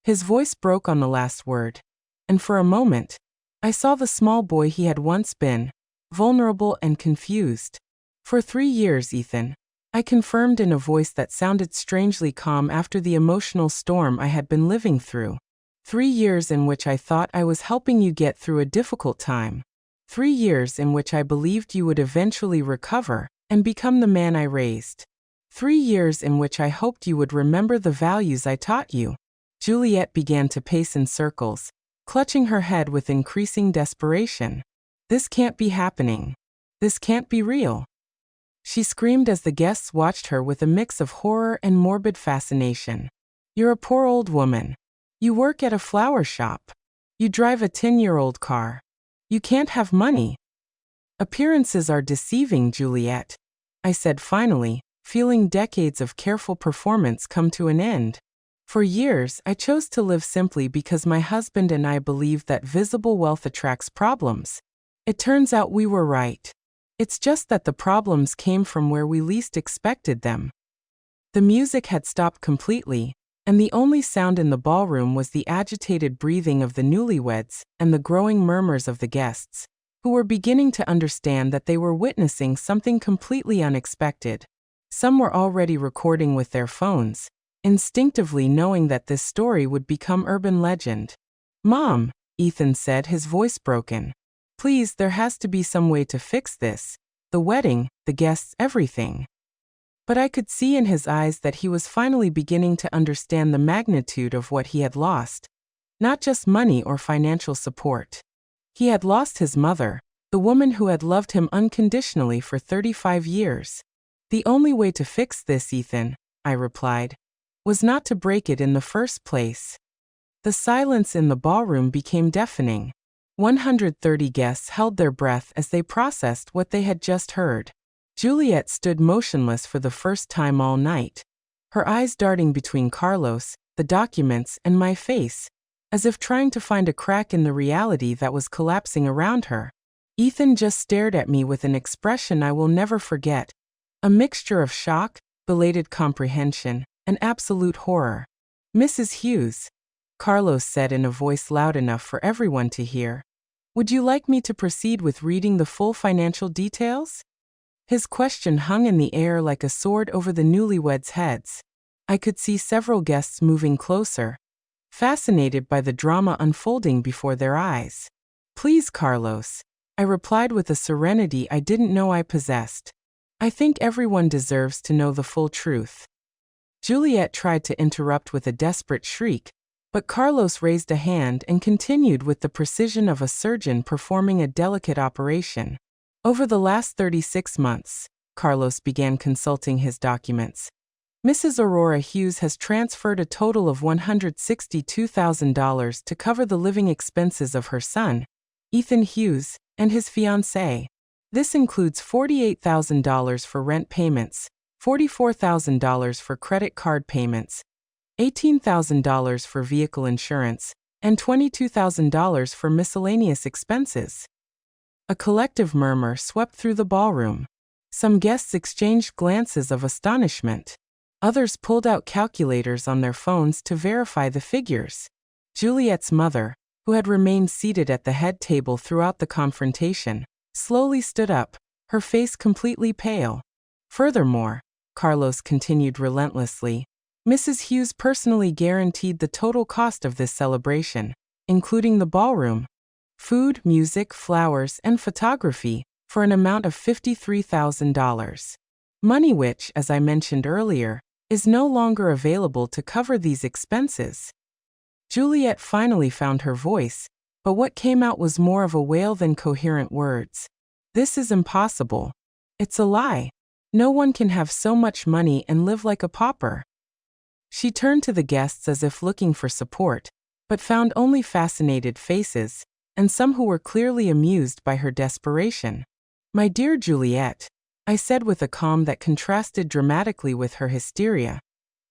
His voice broke on the last word, and for a moment, I saw the small boy he had once been, vulnerable and confused. "For 3 years, Ethan," I confirmed in a voice that sounded strangely calm after the emotional storm I had been living through. 3 years in which I thought I was helping you get through a difficult time. 3 years in which I believed you would eventually recover and become the man I raised. 3 years in which I hoped you would remember the values I taught you." Juliet began to pace in circles, clutching her head with increasing desperation. "This can't be happening. This can't be real," she screamed as the guests watched her with a mix of horror and morbid fascination. "You're a poor old woman. You work at a flower shop. You drive a 10-year-old car. You can't have money." "Appearances are deceiving, Juliet," I said finally, feeling decades of careful performance come to an end. "For years, I chose to live simply because my husband and I believed that visible wealth attracts problems. It turns out we were right. It's just that the problems came from where we least expected them." The music had stopped completely, and the only sound in the ballroom was the agitated breathing of the newlyweds and the growing murmurs of the guests, who were beginning to understand that they were witnessing something completely unexpected. Some were already recording with their phones, instinctively knowing that this story would become urban legend. "Mom," Ethan said, his voice broken. "Please, there has to be some way to fix this. The wedding, the guests, everything." But I could see in his eyes that he was finally beginning to understand the magnitude of what he had lost. Not just money or financial support. He had lost his mother, the woman who had loved him unconditionally for 35 years. "The only way to fix this, Ethan," I replied, "was not to break it in the first place." The silence in the ballroom became deafening. 130 guests held their breath as they processed what they had just heard. Juliet stood motionless for the first time all night, her eyes darting between Carlos, the documents, and my face, as if trying to find a crack in the reality that was collapsing around her. Ethan just stared at me with an expression I will never forget, a mixture of shock, belated comprehension, and absolute horror. "Mrs. Hughes," Carlos said in a voice loud enough for everyone to hear, "would you like me to proceed with reading the full financial details?" His question hung in the air like a sword over the newlyweds' heads. I could see several guests moving closer, fascinated by the drama unfolding before their eyes. "Please, Carlos," I replied with a serenity I didn't know I possessed. "I think everyone deserves to know the full truth." Juliet tried to interrupt with a desperate shriek, but Carlos raised a hand and continued with the precision of a surgeon performing a delicate operation. "Over the last 36 months, Carlos began consulting his documents. Mrs. Aurora Hughes has transferred a total of $162,000 to cover the living expenses of her son, Ethan Hughes, and his fiancée. This includes $48,000 for rent payments, $44,000 for credit card payments, $18,000 for vehicle insurance, and $22,000 for miscellaneous expenses. A collective murmur swept through the ballroom. Some guests exchanged glances of astonishment. Others pulled out calculators on their phones to verify the figures. Juliet's mother, who had remained seated at the head table throughout the confrontation, slowly stood up, her face completely pale. Furthermore, Carlos continued relentlessly, Mrs. Hughes personally guaranteed the total cost of this celebration, including the ballroom, food, music, flowers, and photography, for an amount of $53,000. Money which, as I mentioned earlier, is no longer available to cover these expenses. Juliet finally found her voice, but what came out was more of a wail than coherent words. This is impossible. It's a lie. No one can have so much money and live like a pauper. She turned to the guests as if looking for support, but found only fascinated faces, and some who were clearly amused by her desperation. "My dear Juliet," I said with a calm that contrasted dramatically with her hysteria,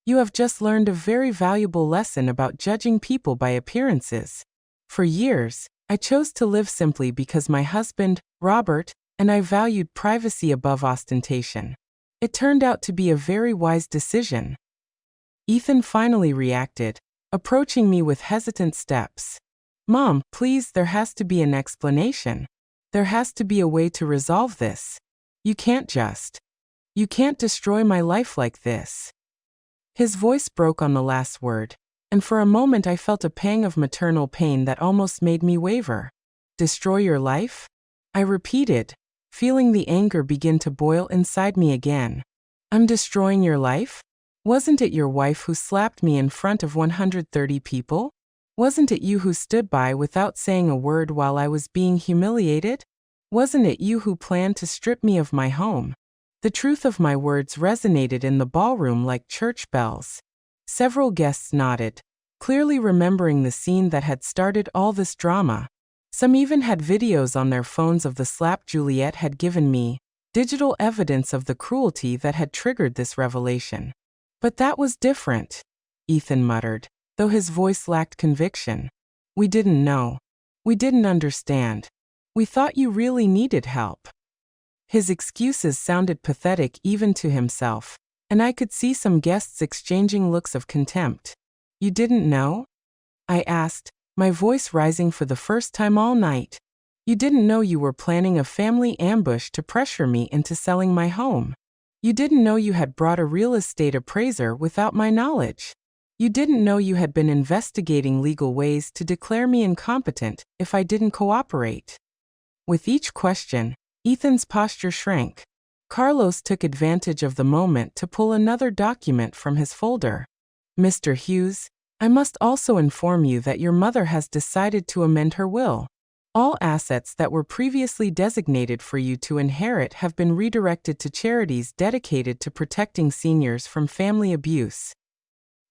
"you have just learned a very valuable lesson about judging people by appearances. For years, I chose to live simply because my husband, Robert, and I valued privacy above ostentation. It turned out to be a very wise decision." Ethan finally reacted, approaching me with hesitant steps. "Mom, please, there has to be an explanation. There has to be a way to resolve this. You can't destroy my life like this." His voice broke on the last word, and for a moment I felt a pang of maternal pain that almost made me waver. "Destroy your life?" I repeated, feeling the anger begin to boil inside me again. "I'm destroying your life? Wasn't it your wife who slapped me in front of 130 people? Wasn't it you who stood by without saying a word while I was being humiliated? Wasn't it you who planned to strip me of my home?" The truth of my words resonated in the ballroom like church bells. Several guests nodded, clearly remembering the scene that had started all this drama. Some even had videos on their phones of the slap Juliet had given me, digital evidence of the cruelty that had triggered this revelation. "But that was different," Ethan muttered, though his voice lacked conviction. "We didn't know. We didn't understand. We thought you really needed help." His excuses sounded pathetic even to himself, and I could see some guests exchanging looks of contempt. "You didn't know?" I asked, my voice rising for the first time all night. "You didn't know you were planning a family ambush to pressure me into selling my home? You didn't know you had brought a real estate appraiser without my knowledge? You didn't know you had been investigating legal ways to declare me incompetent if I didn't cooperate?" With each question, Ethan's posture shrank. Carlos took advantage of the moment to pull another document from his folder. "Mr. Hughes, I must also inform you that your mother has decided to amend her will. All assets that were previously designated for you to inherit have been redirected to charities dedicated to protecting seniors from family abuse."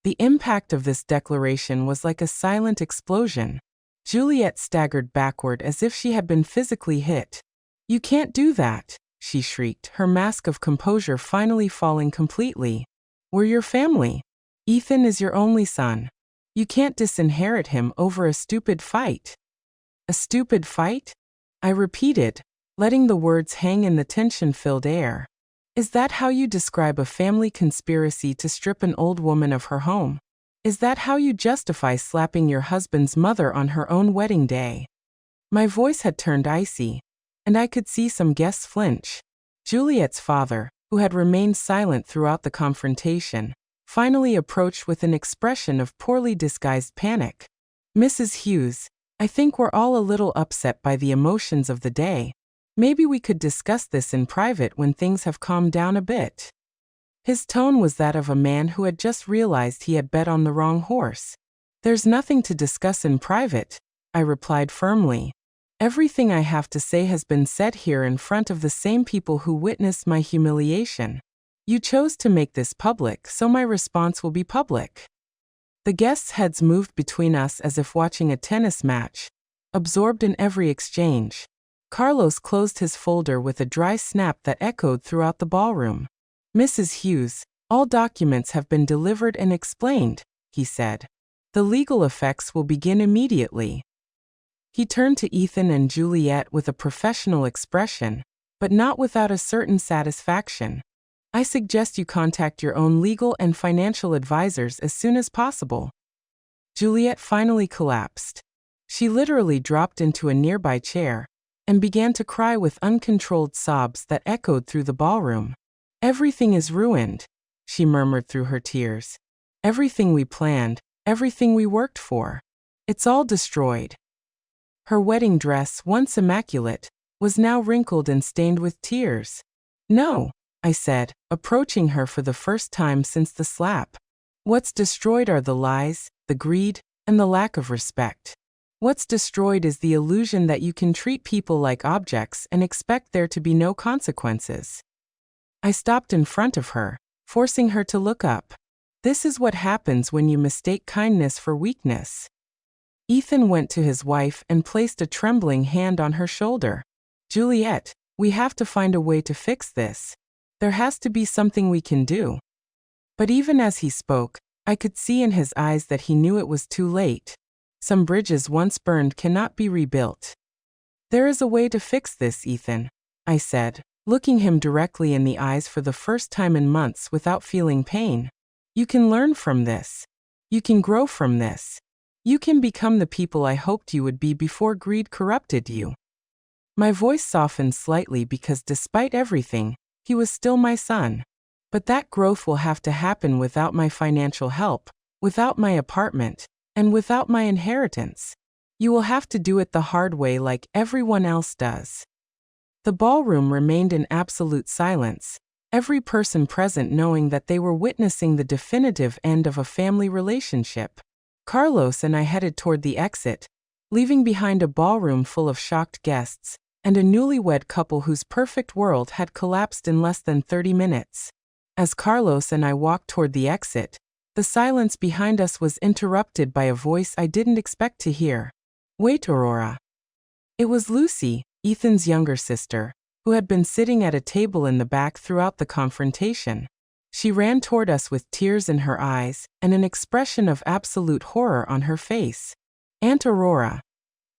The impact of this declaration was like a silent explosion. Juliet staggered backward as if she had been physically hit. "You can't do that," she shrieked, her mask of composure finally falling completely. "We're your family. Ethan is your only son. You can't disinherit him over a stupid fight." "A stupid fight?" I repeated, letting the words hang in the tension-filled air. "Is that how you describe a family conspiracy to strip an old woman of her home? Is that how you justify slapping your husband's mother on her own wedding day?" My voice had turned icy, and I could see some guests flinch. Juliet's father, who had remained silent throughout the confrontation, finally approached with an expression of poorly disguised panic. "Mrs. Hughes, I think we're all a little upset by the emotions of the day. Maybe we could discuss this in private when things have calmed down a bit." His tone was that of a man who had just realized he had bet on the wrong horse. "There's nothing to discuss in private," I replied firmly. "Everything I have to say has been said here in front of the same people who witnessed my humiliation. You chose to make this public, so my response will be public." The guests' heads moved between us as if watching a tennis match, absorbed in every exchange. Carlos closed his folder with a dry snap that echoed throughout the ballroom. Mrs. Hughes, all documents have been delivered and explained, he said. The legal effects will begin immediately. He turned to Ethan and Juliet with a professional expression, but not without a certain satisfaction. I suggest you contact your own legal and financial advisors as soon as possible. Juliet finally collapsed. She literally dropped into a nearby chair and began to cry with uncontrolled sobs that echoed through the ballroom. Everything is ruined, she murmured through her tears. Everything we planned, everything we worked for. It's all destroyed. Her wedding dress, once immaculate, was now wrinkled and stained with tears. No, I said, approaching her for the first time since the slap. What's destroyed are the lies, the greed, and the lack of respect. What's destroyed is the illusion that you can treat people like objects and expect there to be no consequences. I stopped in front of her, forcing her to look up. This is what happens when you mistake kindness for weakness. Ethan went to his wife and placed a trembling hand on her shoulder. Juliet, we have to find a way to fix this. There has to be something we can do. But even as he spoke, I could see in his eyes that he knew it was too late. Some bridges once burned cannot be rebuilt. There is a way to fix this, Ethan, I said, looking him directly in the eyes for the first time in months without feeling pain. You can learn from this. You can grow from this. You can become the people I hoped you would be before greed corrupted you. My voice softened slightly because despite everything, he was still my son. But that growth will have to happen without my financial help, without my apartment, and without my inheritance. You will have to do it the hard way like everyone else does. The ballroom remained in absolute silence, every person present knowing that they were witnessing the definitive end of a family relationship. Carlos and I headed toward the exit, leaving behind a ballroom full of shocked guests and a newlywed couple whose perfect world had collapsed in less than 30 minutes. As Carlos and I walked toward the exit, the silence behind us was interrupted by a voice I didn't expect to hear. Wait, Aurora. It was Lucy, Ethan's younger sister, who had been sitting at a table in the back throughout the confrontation. She ran toward us with tears in her eyes and an expression of absolute horror on her face. Aunt Aurora,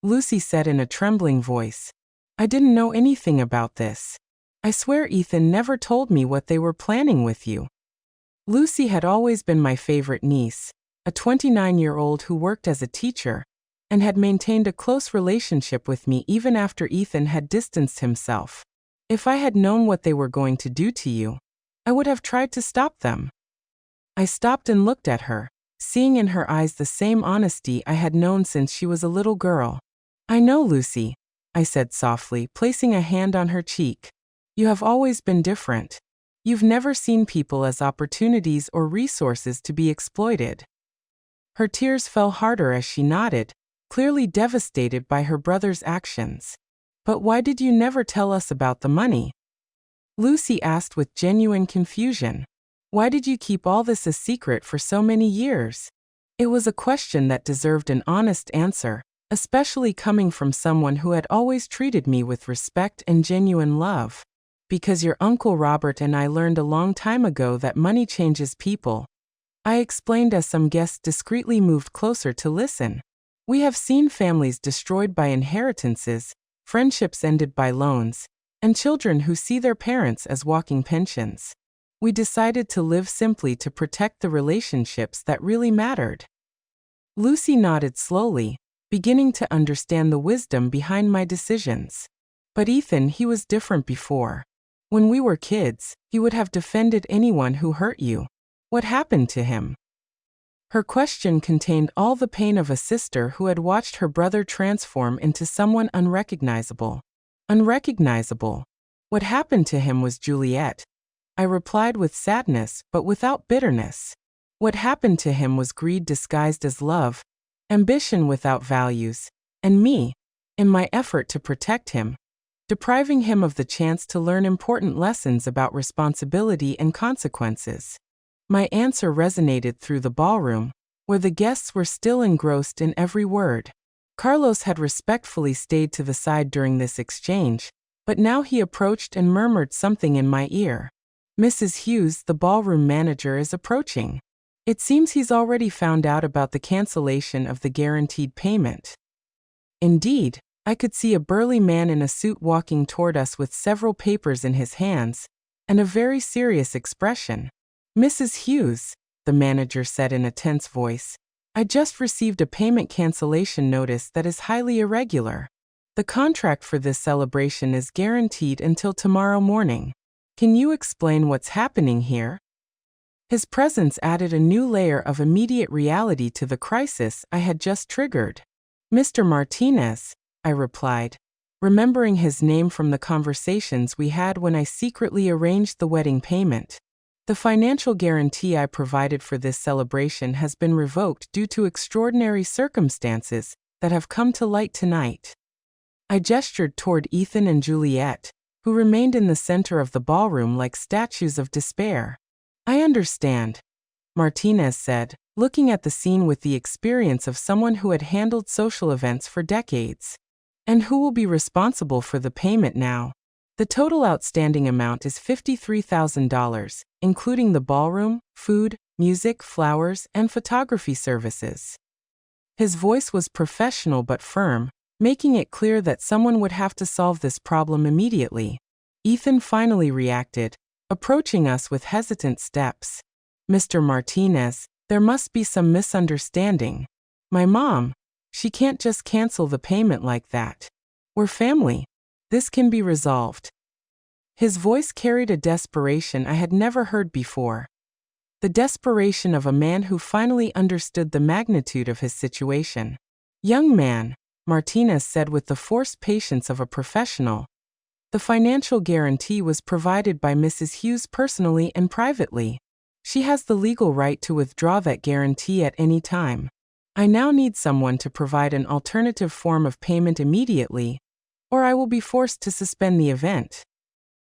Lucy said in a trembling voice. I didn't know anything about this. I swear Ethan never told me what they were planning with you. Lucy had always been my favorite niece, a 29-year-old who worked as a teacher and had maintained a close relationship with me even after Ethan had distanced himself. If I had known what they were going to do to you, I would have tried to stop them. I stopped and looked at her, seeing in her eyes the same honesty I had known since she was a little girl. I know, Lucy, I said softly, placing a hand on her cheek. You have always been different. You've never seen people as opportunities or resources to be exploited. Her tears fell harder as she nodded, clearly devastated by her brother's actions. But why did you never tell us about the money? Lucy asked with genuine confusion. Why did you keep all this a secret for so many years? It was a question that deserved an honest answer, especially coming from someone who had always treated me with respect and genuine love. Because your Uncle Robert and I learned a long time ago that money changes people, I explained as some guests discreetly moved closer to listen. We have seen families destroyed by inheritances, friendships ended by loans, and children who see their parents as walking pensions. We decided to live simply to protect the relationships that really mattered. Lucy nodded slowly, beginning to understand the wisdom behind my decisions. But Ethan, he was different before. When we were kids, he would have defended anyone who hurt you. What happened to him? Her question contained all the pain of a sister who had watched her brother transform into someone unrecognizable. Unrecognizable. What happened to him was Juliet. I replied with sadness, but without bitterness. What happened to him was greed disguised as love, ambition without values, and me, in my effort to protect him, depriving him of the chance to learn important lessons about responsibility and consequences. My answer resonated through the ballroom, where the guests were still engrossed in every word. Carlos had respectfully stayed to the side during this exchange, but now he approached and murmured something in my ear. Mrs. Hughes, the ballroom manager, is approaching. It seems he's already found out about the cancellation of the guaranteed payment. Indeed, I could see a burly man in a suit walking toward us with several papers in his hands, and a very serious expression. Mrs. Hughes, the manager said in a tense voice, I just received a payment cancellation notice that is highly irregular. The contract for this celebration is guaranteed until tomorrow morning. Can you explain what's happening here? His presence added a new layer of immediate reality to the crisis I had just triggered. Mr. Martinez, I replied, remembering his name from the conversations we had when I secretly arranged the wedding payment. The financial guarantee I provided for this celebration has been revoked due to extraordinary circumstances that have come to light tonight. I gestured toward Ethan and Juliet, who remained in the center of the ballroom like statues of despair. I understand, Martinez said, looking at the scene with the experience of someone who had handled social events for decades. And who will be responsible for the payment now? The total outstanding amount is $53,000, including the ballroom, food, music, flowers, and photography services. His voice was professional but firm, making it clear that someone would have to solve this problem immediately. Ethan finally reacted, approaching us with hesitant steps. Mr. Martinez, there must be some misunderstanding. My mom, she can't just cancel the payment like that. We're family. This can be resolved. His voice carried a desperation I had never heard before. The desperation of a man who finally understood the magnitude of his situation. Young man, Martinez said with the forced patience of a professional. The financial guarantee was provided by Mrs. Hughes personally and privately. She has the legal right to withdraw that guarantee at any time. I now need someone to provide an alternative form of payment immediately, or I will be forced to suspend the event.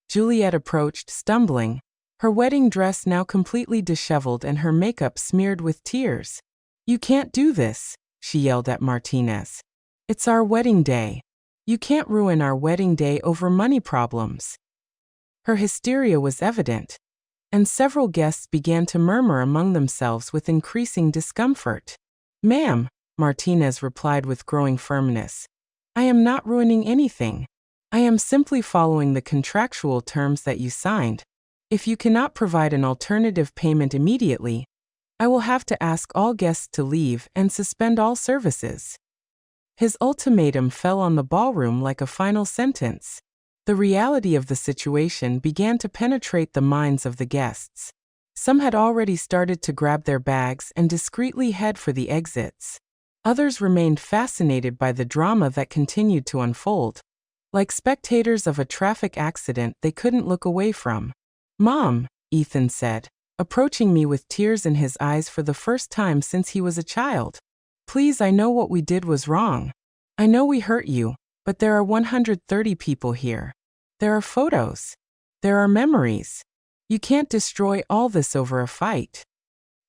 Juliet approached, stumbling, her wedding dress now completely disheveled and her makeup smeared with tears. You can't do this, she yelled at Martinez. It's our wedding day. You can't ruin our wedding day over money problems. Her hysteria was evident, and several guests began to murmur among themselves with increasing discomfort. Ma'am, Martinez replied with growing firmness, I am not ruining anything. I am simply following the contractual terms that you signed. If you cannot provide an alternative payment immediately, I will have to ask all guests to leave and suspend all services. His ultimatum fell on the ballroom like a final sentence. The reality of the situation began to penetrate the minds of the guests. Some had already started to grab their bags and discreetly head for the exits. Others remained fascinated by the drama that continued to unfold. Like spectators of a traffic accident they couldn't look away from. Mom, Ethan said, approaching me with tears in his eyes for the first time since he was a child. Please, I know what we did was wrong. I know we hurt you, but there are 130 people here. There are photos. There are memories. You can't destroy all this over a fight.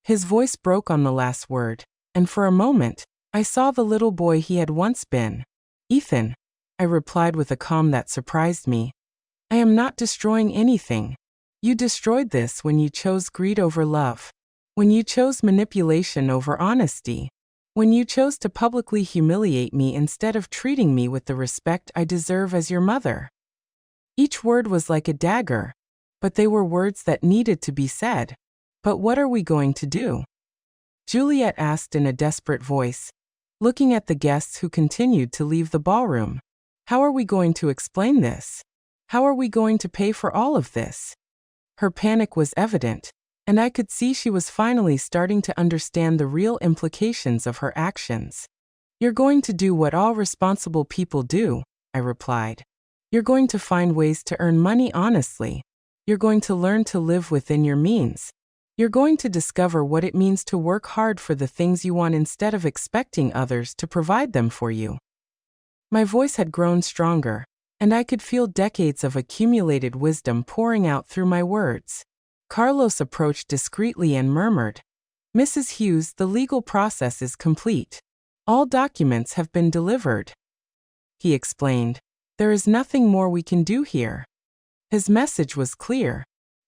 His voice broke on the last word, and for a moment, I saw the little boy he had once been. Ethan, I replied with a calm that surprised me. I am not destroying anything. You destroyed this when you chose greed over love. When you chose manipulation over honesty. When you chose to publicly humiliate me instead of treating me with the respect I deserve as your mother. Each word was like a dagger, but they were words that needed to be said. But what are we going to do? Juliet asked in a desperate voice, looking at the guests who continued to leave the ballroom. How are we going to explain this? How are we going to pay for all of this? Her panic was evident, and I could see she was finally starting to understand the real implications of her actions. You're going to do what all responsible people do, I replied. You're going to find ways to earn money honestly. You're going to learn to live within your means. You're going to discover what it means to work hard for the things you want instead of expecting others to provide them for you. My voice had grown stronger, and I could feel decades of accumulated wisdom pouring out through my words. Carlos approached discreetly and murmured, Mrs. Hughes, the legal process is complete. All documents have been delivered. He explained, there is nothing more we can do here. His message was clear.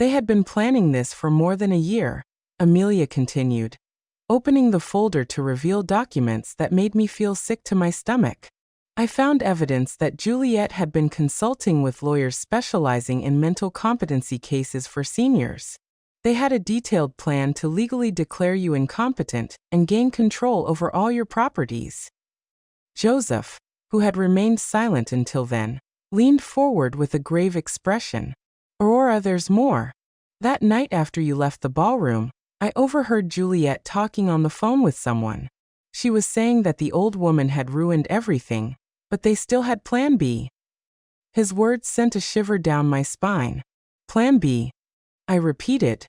They had been planning this for more than a year, Amelia continued, opening the folder to reveal documents that made me feel sick to my stomach. I found evidence that Juliet had been consulting with lawyers specializing in mental competency cases for seniors. They had a detailed plan to legally declare you incompetent and gain control over all your properties. Joseph, who had remained silent until then, leaned forward with a grave expression. Aurora, there's more. That night after you left the ballroom, I overheard Juliet talking on the phone with someone. She was saying that the old woman had ruined everything, but they still had Plan B. His words sent a shiver down my spine. Plan B. I repeated,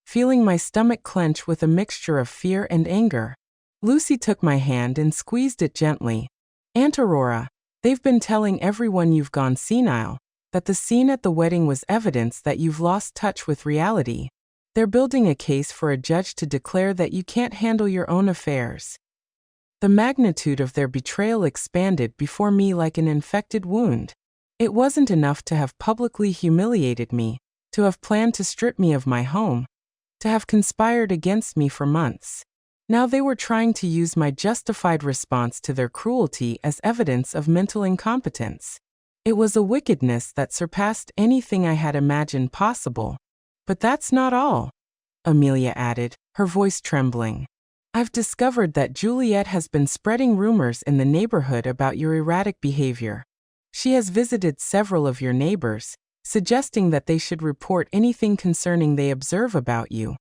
feeling my stomach clench with a mixture of fear and anger. Lucy took my hand and squeezed it gently. Aunt Aurora, they've been telling everyone you've gone senile, that the scene at the wedding was evidence that you've lost touch with reality. They're building a case for a judge to declare that you can't handle your own affairs. The magnitude of their betrayal expanded before me like an infected wound. It wasn't enough to have publicly humiliated me, to have planned to strip me of my home, to have conspired against me for months. Now they were trying to use my justified response to their cruelty as evidence of mental incompetence. It was a wickedness that surpassed anything I had imagined possible. But that's not all, Amelia added, her voice trembling. I've discovered that Juliet has been spreading rumors in the neighborhood about your erratic behavior. She has visited several of your neighbors, suggesting that they should report anything concerning they observe about you.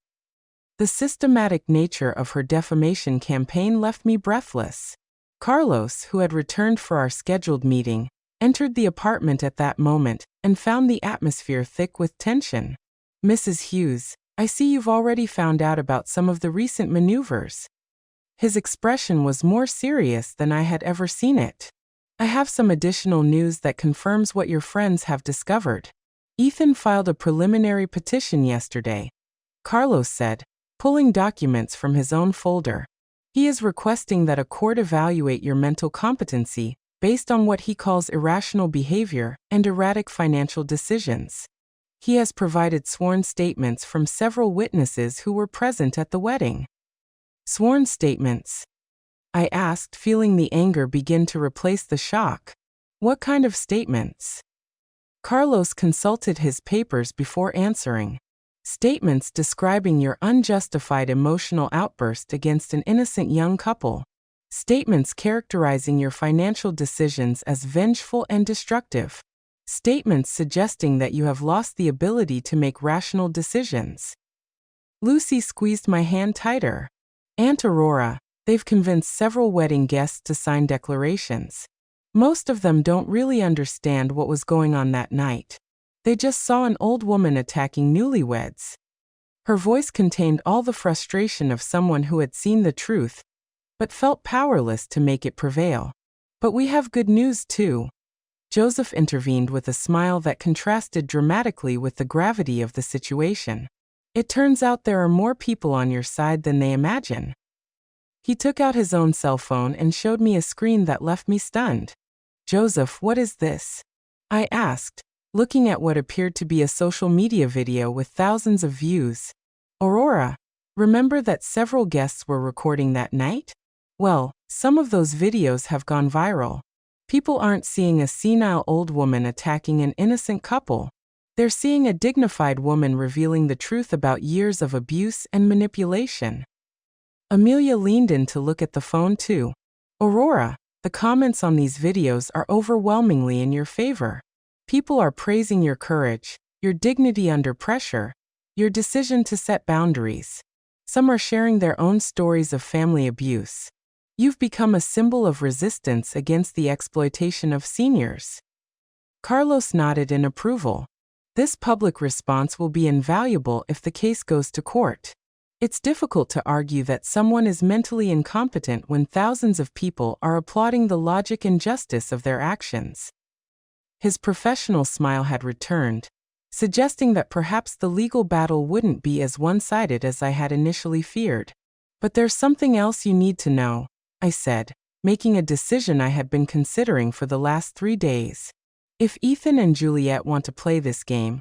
The systematic nature of her defamation campaign left me breathless. Carlos, who had returned for our scheduled meeting, entered the apartment at that moment and found the atmosphere thick with tension. Mrs. Hughes, I see you've already found out about some of the recent maneuvers. His expression was more serious than I had ever seen it. I have some additional news that confirms what your friends have discovered. Ethan filed a preliminary petition yesterday, Carlos said, pulling documents from his own folder. He is requesting that a court evaluate your mental competency based on what he calls irrational behavior and erratic financial decisions. He has provided sworn statements from several witnesses who were present at the wedding. Sworn statements? I asked, feeling the anger begin to replace the shock. What kind of statements? Carlos consulted his papers before answering. Statements describing your unjustified emotional outburst against an innocent young couple. Statements characterizing your financial decisions as vengeful and destructive. Statements suggesting that you have lost the ability to make rational decisions. Lucy squeezed my hand tighter. Aunt Aurora, they've convinced several wedding guests to sign declarations. Most of them don't really understand what was going on that night. They just saw an old woman attacking newlyweds. Her voice contained all the frustration of someone who had seen the truth, but felt powerless to make it prevail. But we have good news too. Joseph intervened with a smile that contrasted dramatically with the gravity of the situation. It turns out there are more people on your side than they imagine. He took out his own cell phone and showed me a screen that left me stunned. Joseph, what is this? I asked, looking at what appeared to be a social media video with thousands of views. Aurora, remember that several guests were recording that night? Well, some of those videos have gone viral. People aren't seeing a senile old woman attacking an innocent couple. They're seeing a dignified woman revealing the truth about years of abuse and manipulation. Amelia leaned in to look at the phone too. Aurora, the comments on these videos are overwhelmingly in your favor. People are praising your courage, your dignity under pressure, your decision to set boundaries. Some are sharing their own stories of family abuse. You've become a symbol of resistance against the exploitation of seniors. Carlos nodded in approval. This public response will be invaluable if the case goes to court. It's difficult to argue that someone is mentally incompetent when thousands of people are applauding the logic and justice of their actions. His professional smile had returned, suggesting that perhaps the legal battle wouldn't be as one-sided as I had initially feared. But there's something else you need to know, I said, making a decision I had been considering for the last 3 days. If Ethan and Juliet want to play this game,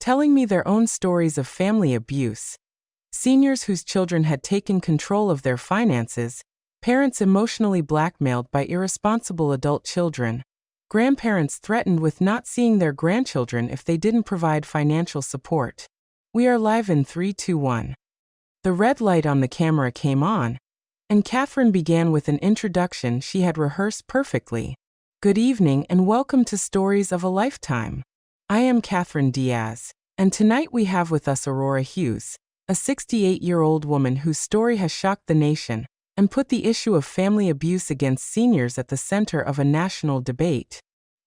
telling me their own stories of family abuse. Seniors whose children had taken control of their finances, parents emotionally blackmailed by irresponsible adult children, grandparents threatened with not seeing their grandchildren if they didn't provide financial support. We are live in 3, 2, 1. The red light on the camera came on, and Catherine began with an introduction she had rehearsed perfectly. Good evening and welcome to Stories of a Lifetime. I am Catherine Diaz, and tonight we have with us Aurora Hughes, a 68-year-old woman whose story has shocked the nation and put the issue of family abuse against seniors at the center of a national debate.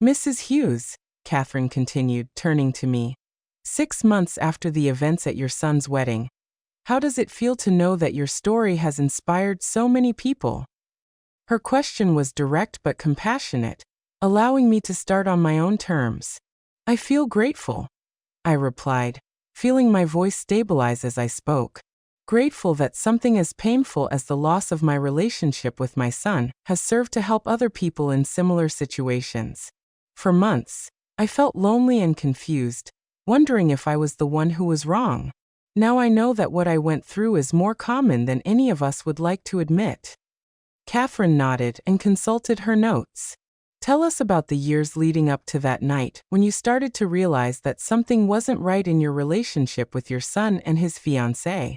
Mrs. Hughes, Catherine continued, turning to me, 6 months after the events at your son's wedding, how does it feel to know that your story has inspired so many people? Her question was direct but compassionate, allowing me to start on my own terms. I feel grateful, I replied, feeling my voice stabilize as I spoke. Grateful that something as painful as the loss of my relationship with my son has served to help other people in similar situations. For months, I felt lonely and confused, wondering if I was the one who was wrong. Now I know that what I went through is more common than any of us would like to admit. Catherine nodded and consulted her notes. Tell us about the years leading up to that night when you started to realize that something wasn't right in your relationship with your son and his fiancée.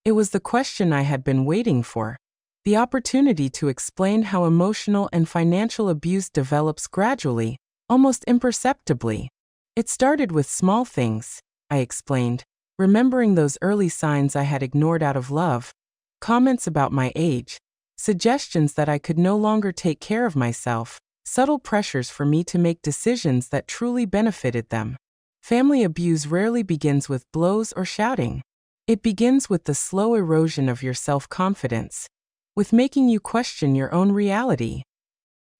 It was the question I had been waiting for, the opportunity to explain how emotional and financial abuse develops gradually, almost imperceptibly. It started with small things, I explained, remembering those early signs I had ignored out of love, comments about my age, suggestions that I could no longer take care of myself, subtle pressures for me to make decisions that truly benefited them. Family abuse rarely begins with blows or shouting. It begins with the slow erosion of your self-confidence, with making you question your own reality.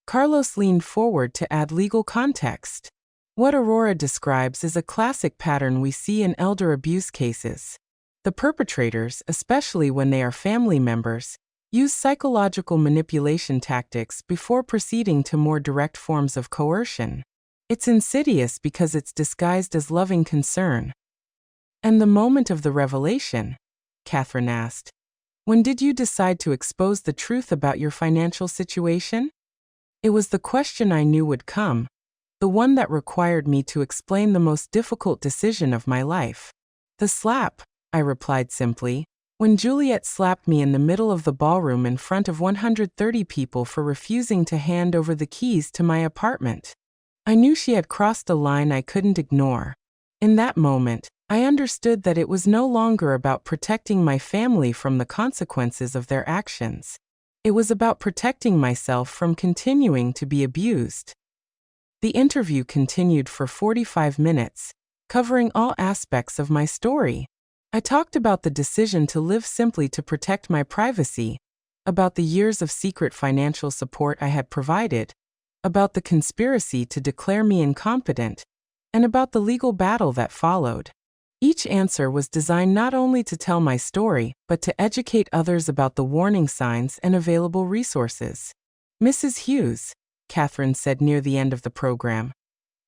Carlos leaned forward to add legal context. What Aurora describes is a classic pattern we see in elder abuse cases. The perpetrators, especially when they are family members, use psychological manipulation tactics before proceeding to more direct forms of coercion. It's insidious because it's disguised as loving concern. And the moment of the revelation? Catherine asked. When did you decide to expose the truth about your financial situation? It was the question I knew would come, the one that required me to explain the most difficult decision of my life. The slap, I replied simply, when Juliet slapped me in the middle of the ballroom in front of 130 people for refusing to hand over the keys to my apartment. I knew she had crossed a line I couldn't ignore. In that moment, I understood that it was no longer about protecting my family from the consequences of their actions. It was about protecting myself from continuing to be abused. The interview continued for 45 minutes, covering all aspects of my story. I talked about the decision to live simply to protect my privacy, about the years of secret financial support I had provided, about the conspiracy to declare me incompetent, and about the legal battle that followed. Each answer was designed not only to tell my story, but to educate others about the warning signs and available resources. Mrs. Hughes, Catherine said near the end of the program,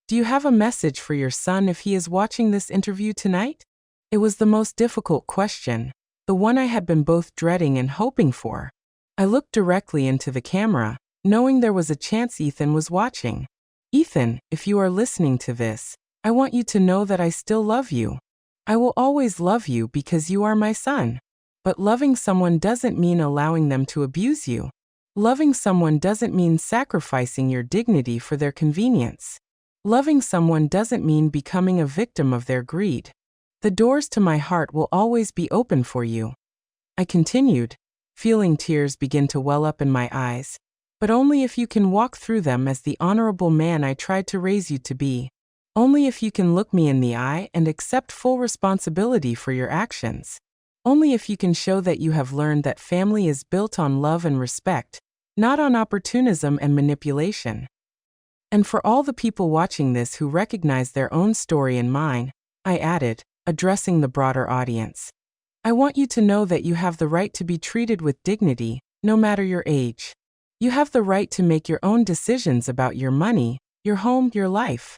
do you have a message for your son if he is watching this interview tonight? It was the most difficult question, the one I had been both dreading and hoping for. I looked directly into the camera, knowing there was a chance Ethan was watching. Ethan, if you are listening to this, I want you to know that I still love you. I will always love you because you are my son. But loving someone doesn't mean allowing them to abuse you. Loving someone doesn't mean sacrificing your dignity for their convenience. Loving someone doesn't mean becoming a victim of their greed. The doors to my heart will always be open for you. I continued, feeling tears begin to well up in my eyes, but only if you can walk through them as the honorable man I tried to raise you to be. Only if you can look me in the eye and accept full responsibility for your actions. Only if you can show that you have learned that family is built on love and respect, not on opportunism and manipulation. And for all the people watching this who recognize their own story and mine, I added, addressing the broader audience, I want you to know that you have the right to be treated with dignity, no matter your age. You have the right to make your own decisions about your money, your home, your life.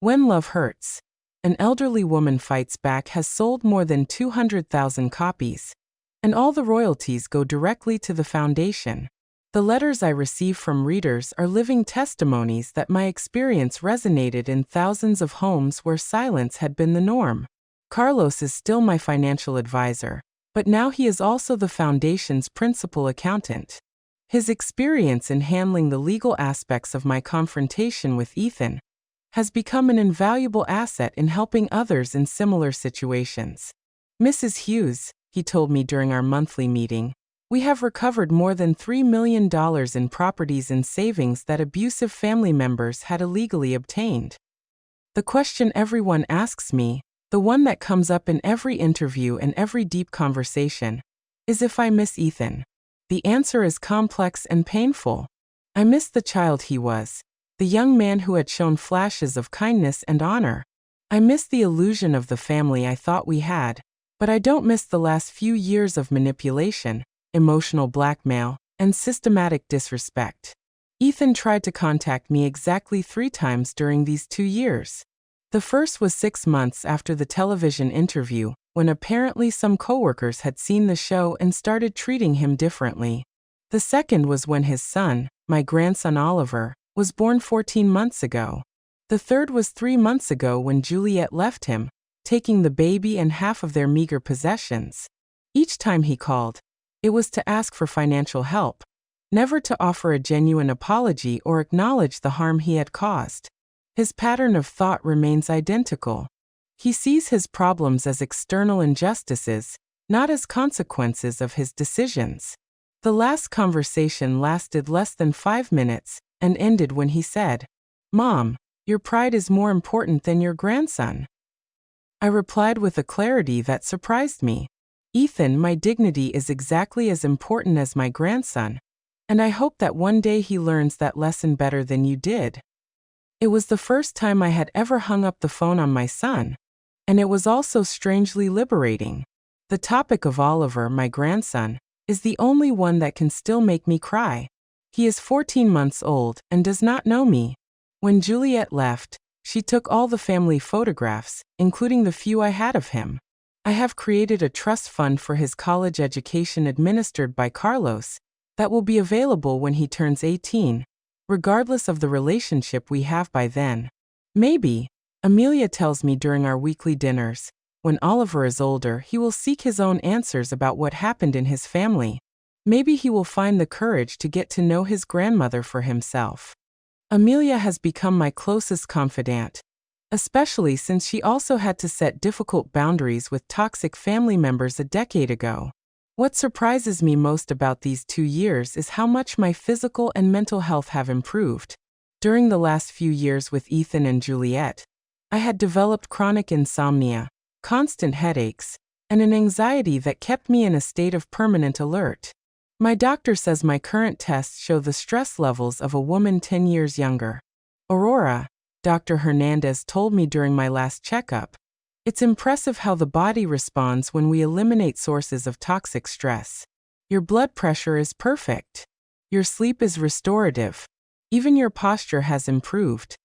When Love Hurts, An Elderly Woman Fights Back has sold more than 200,000 copies, and all the royalties go directly to the foundation. The letters I receive from readers are living testimonies that my experience resonated in thousands of homes where silence had been the norm. Carlos is still my financial advisor, but now he is also the foundation's principal accountant. His experience in handling the legal aspects of my confrontation with Ethan has become an invaluable asset in helping others in similar situations. Mrs. Hughes, he told me during our monthly meeting, we have recovered more than $3 million in properties and savings that abusive family members had illegally obtained. The question everyone asks me, the one that comes up in every interview and every deep conversation, is if I miss Ethan. The answer is complex and painful. I miss the child he was, the young man who had shown flashes of kindness and honor. I miss the illusion of the family I thought we had, but I don't miss the last few years of manipulation, emotional blackmail, and systematic disrespect. Ethan tried to contact me exactly 3 times during these 2 years. The first was 6 months after the television interview, when apparently some coworkers had seen the show and started treating him differently. The second was when his son, my grandson Oliver, was born 14 months ago. The third was 3 months ago when Juliet left him, taking the baby and half of their meager possessions. Each time he called, it was to ask for financial help, never to offer a genuine apology or acknowledge the harm he had caused. His pattern of thought remains identical. He sees his problems as external injustices, not as consequences of his decisions. The last conversation lasted less than 5 minutes and ended when he said, "Mom, your pride is more important than your grandson." I replied with a clarity that surprised me. Ethan, my dignity is exactly as important as my grandson, and I hope that one day he learns that lesson better than you did. It was the first time I had ever hung up the phone on my son, and it was also strangely liberating. The topic of Oliver, my grandson, is the only one that can still make me cry. He is 14 months old and does not know me. When Juliet left, she took all the family photographs, including the few I had of him. I have created a trust fund for his college education administered by Carlos that will be available when he turns 18, regardless of the relationship we have by then. Maybe, Amelia tells me during our weekly dinners, when Oliver is older, he will seek his own answers about what happened in his family. Maybe he will find the courage to get to know his grandmother for himself. Amelia has become my closest confidant, especially since she also had to set difficult boundaries with toxic family members a decade ago. What surprises me most about these 2 years is how much my physical and mental health have improved. During the last few years with Ethan and Juliet, I had developed chronic insomnia, constant headaches, and an anxiety that kept me in a state of permanent alert. My doctor says my current tests show the stress levels of a woman 10 years younger. Aurora, Dr. Hernandez told me during my last checkup, it's impressive how the body responds when we eliminate sources of toxic stress. Your blood pressure is perfect. Your sleep is restorative. Even your posture has improved.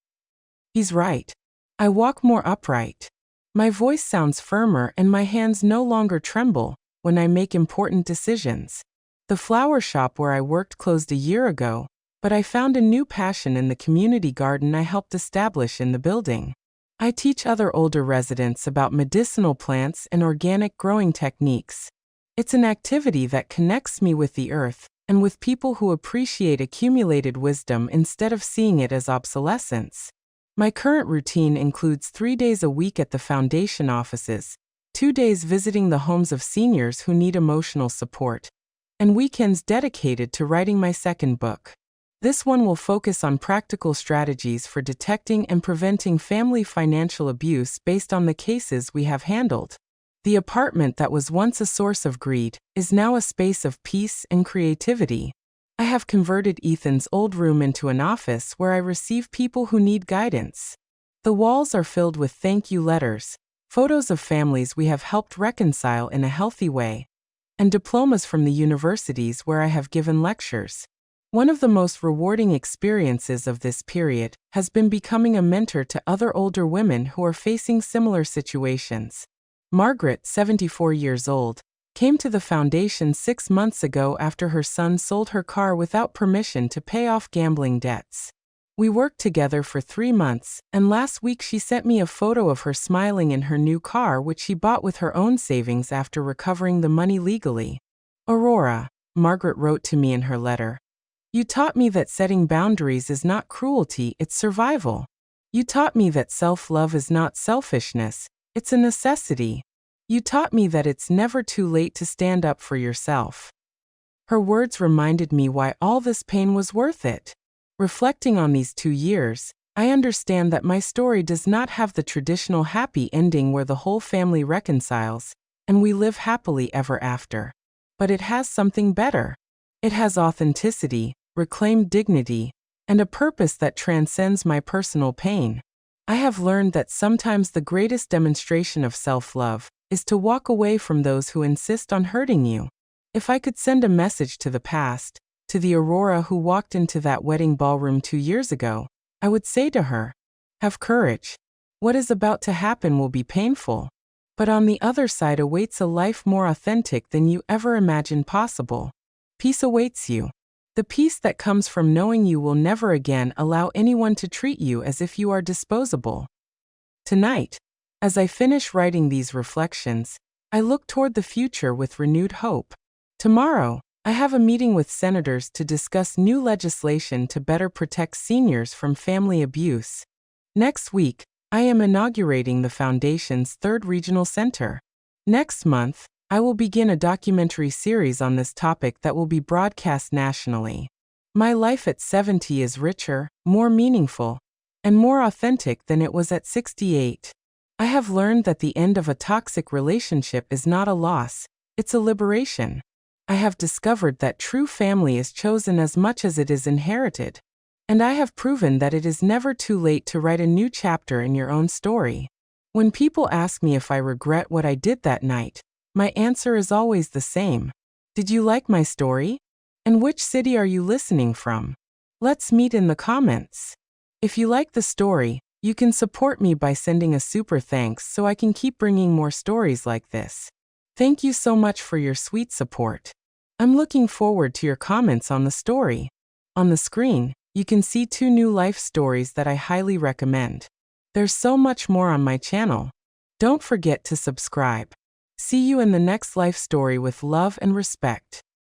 He's right. I walk more upright. My voice sounds firmer and my hands no longer tremble when I make important decisions. The flower shop where I worked closed a year ago, but I found a new passion in the community garden I helped establish in the building. I teach other older residents about medicinal plants and organic growing techniques. It's an activity that connects me with the earth and with people who appreciate accumulated wisdom instead of seeing it as obsolescence. My current routine includes 3 days a week at the foundation offices, 2 days visiting the homes of seniors who need emotional support, and weekends dedicated to writing my second book. This one will focus on practical strategies for detecting and preventing family financial abuse based on the cases we have handled. The apartment that was once a source of greed is now a space of peace and creativity. I have converted Ethan's old room into an office where I receive people who need guidance. The walls are filled with thank you letters, photos of families we have helped reconcile in a healthy way, and diplomas from the universities where I have given lectures. One of the most rewarding experiences of this period has been becoming a mentor to other older women who are facing similar situations. Margaret, 74 years old, came to the foundation 6 months ago after her son sold her car without permission to pay off gambling debts. We worked together for 3 months, and last week she sent me a photo of her smiling in her new car, which she bought with her own savings after recovering the money legally. Aurora, Margaret wrote to me in her letter. You taught me that setting boundaries is not cruelty, it's survival. You taught me that self-love is not selfishness, it's a necessity. You taught me that it's never too late to stand up for yourself. Her words reminded me why all this pain was worth it. Reflecting on these 2 years, I understand that my story does not have the traditional happy ending where the whole family reconciles, and we live happily ever after. But it has something better. It has authenticity, reclaimed dignity, and a purpose that transcends my personal pain. I have learned that sometimes the greatest demonstration of self-love is to walk away from those who insist on hurting you. If I could send a message to the past, to the Aurora who walked into that wedding ballroom 2 years ago, I would say to her, have courage. What is about to happen will be painful, but on the other side awaits a life more authentic than you ever imagined possible. Peace awaits you. The peace that comes from knowing you will never again allow anyone to treat you as if you are disposable. Tonight, as I finish writing these reflections, I look toward the future with renewed hope. Tomorrow, I have a meeting with senators to discuss new legislation to better protect seniors from family abuse. Next week, I am inaugurating the Foundation's 3rd Regional Center. Next month, I will begin a documentary series on this topic that will be broadcast nationally. My life at 70 is richer, more meaningful, and more authentic than it was at 68. I have learned that the end of a toxic relationship is not a loss, it's a liberation. I have discovered that true family is chosen as much as it is inherited. And I have proven that it is never too late to write a new chapter in your own story. When people ask me if I regret what I did that night, my answer is always the same. Did you like my story? And which city are you listening from? Let's meet in the comments. If you like the story, you can support me by sending a super thanks so I can keep bringing more stories like this. Thank you so much for your sweet support. I'm looking forward to your comments on the story. On the screen, you can see 2 new life stories that I highly recommend. There's so much more on my channel. Don't forget to subscribe. See you in the next life story with love and respect.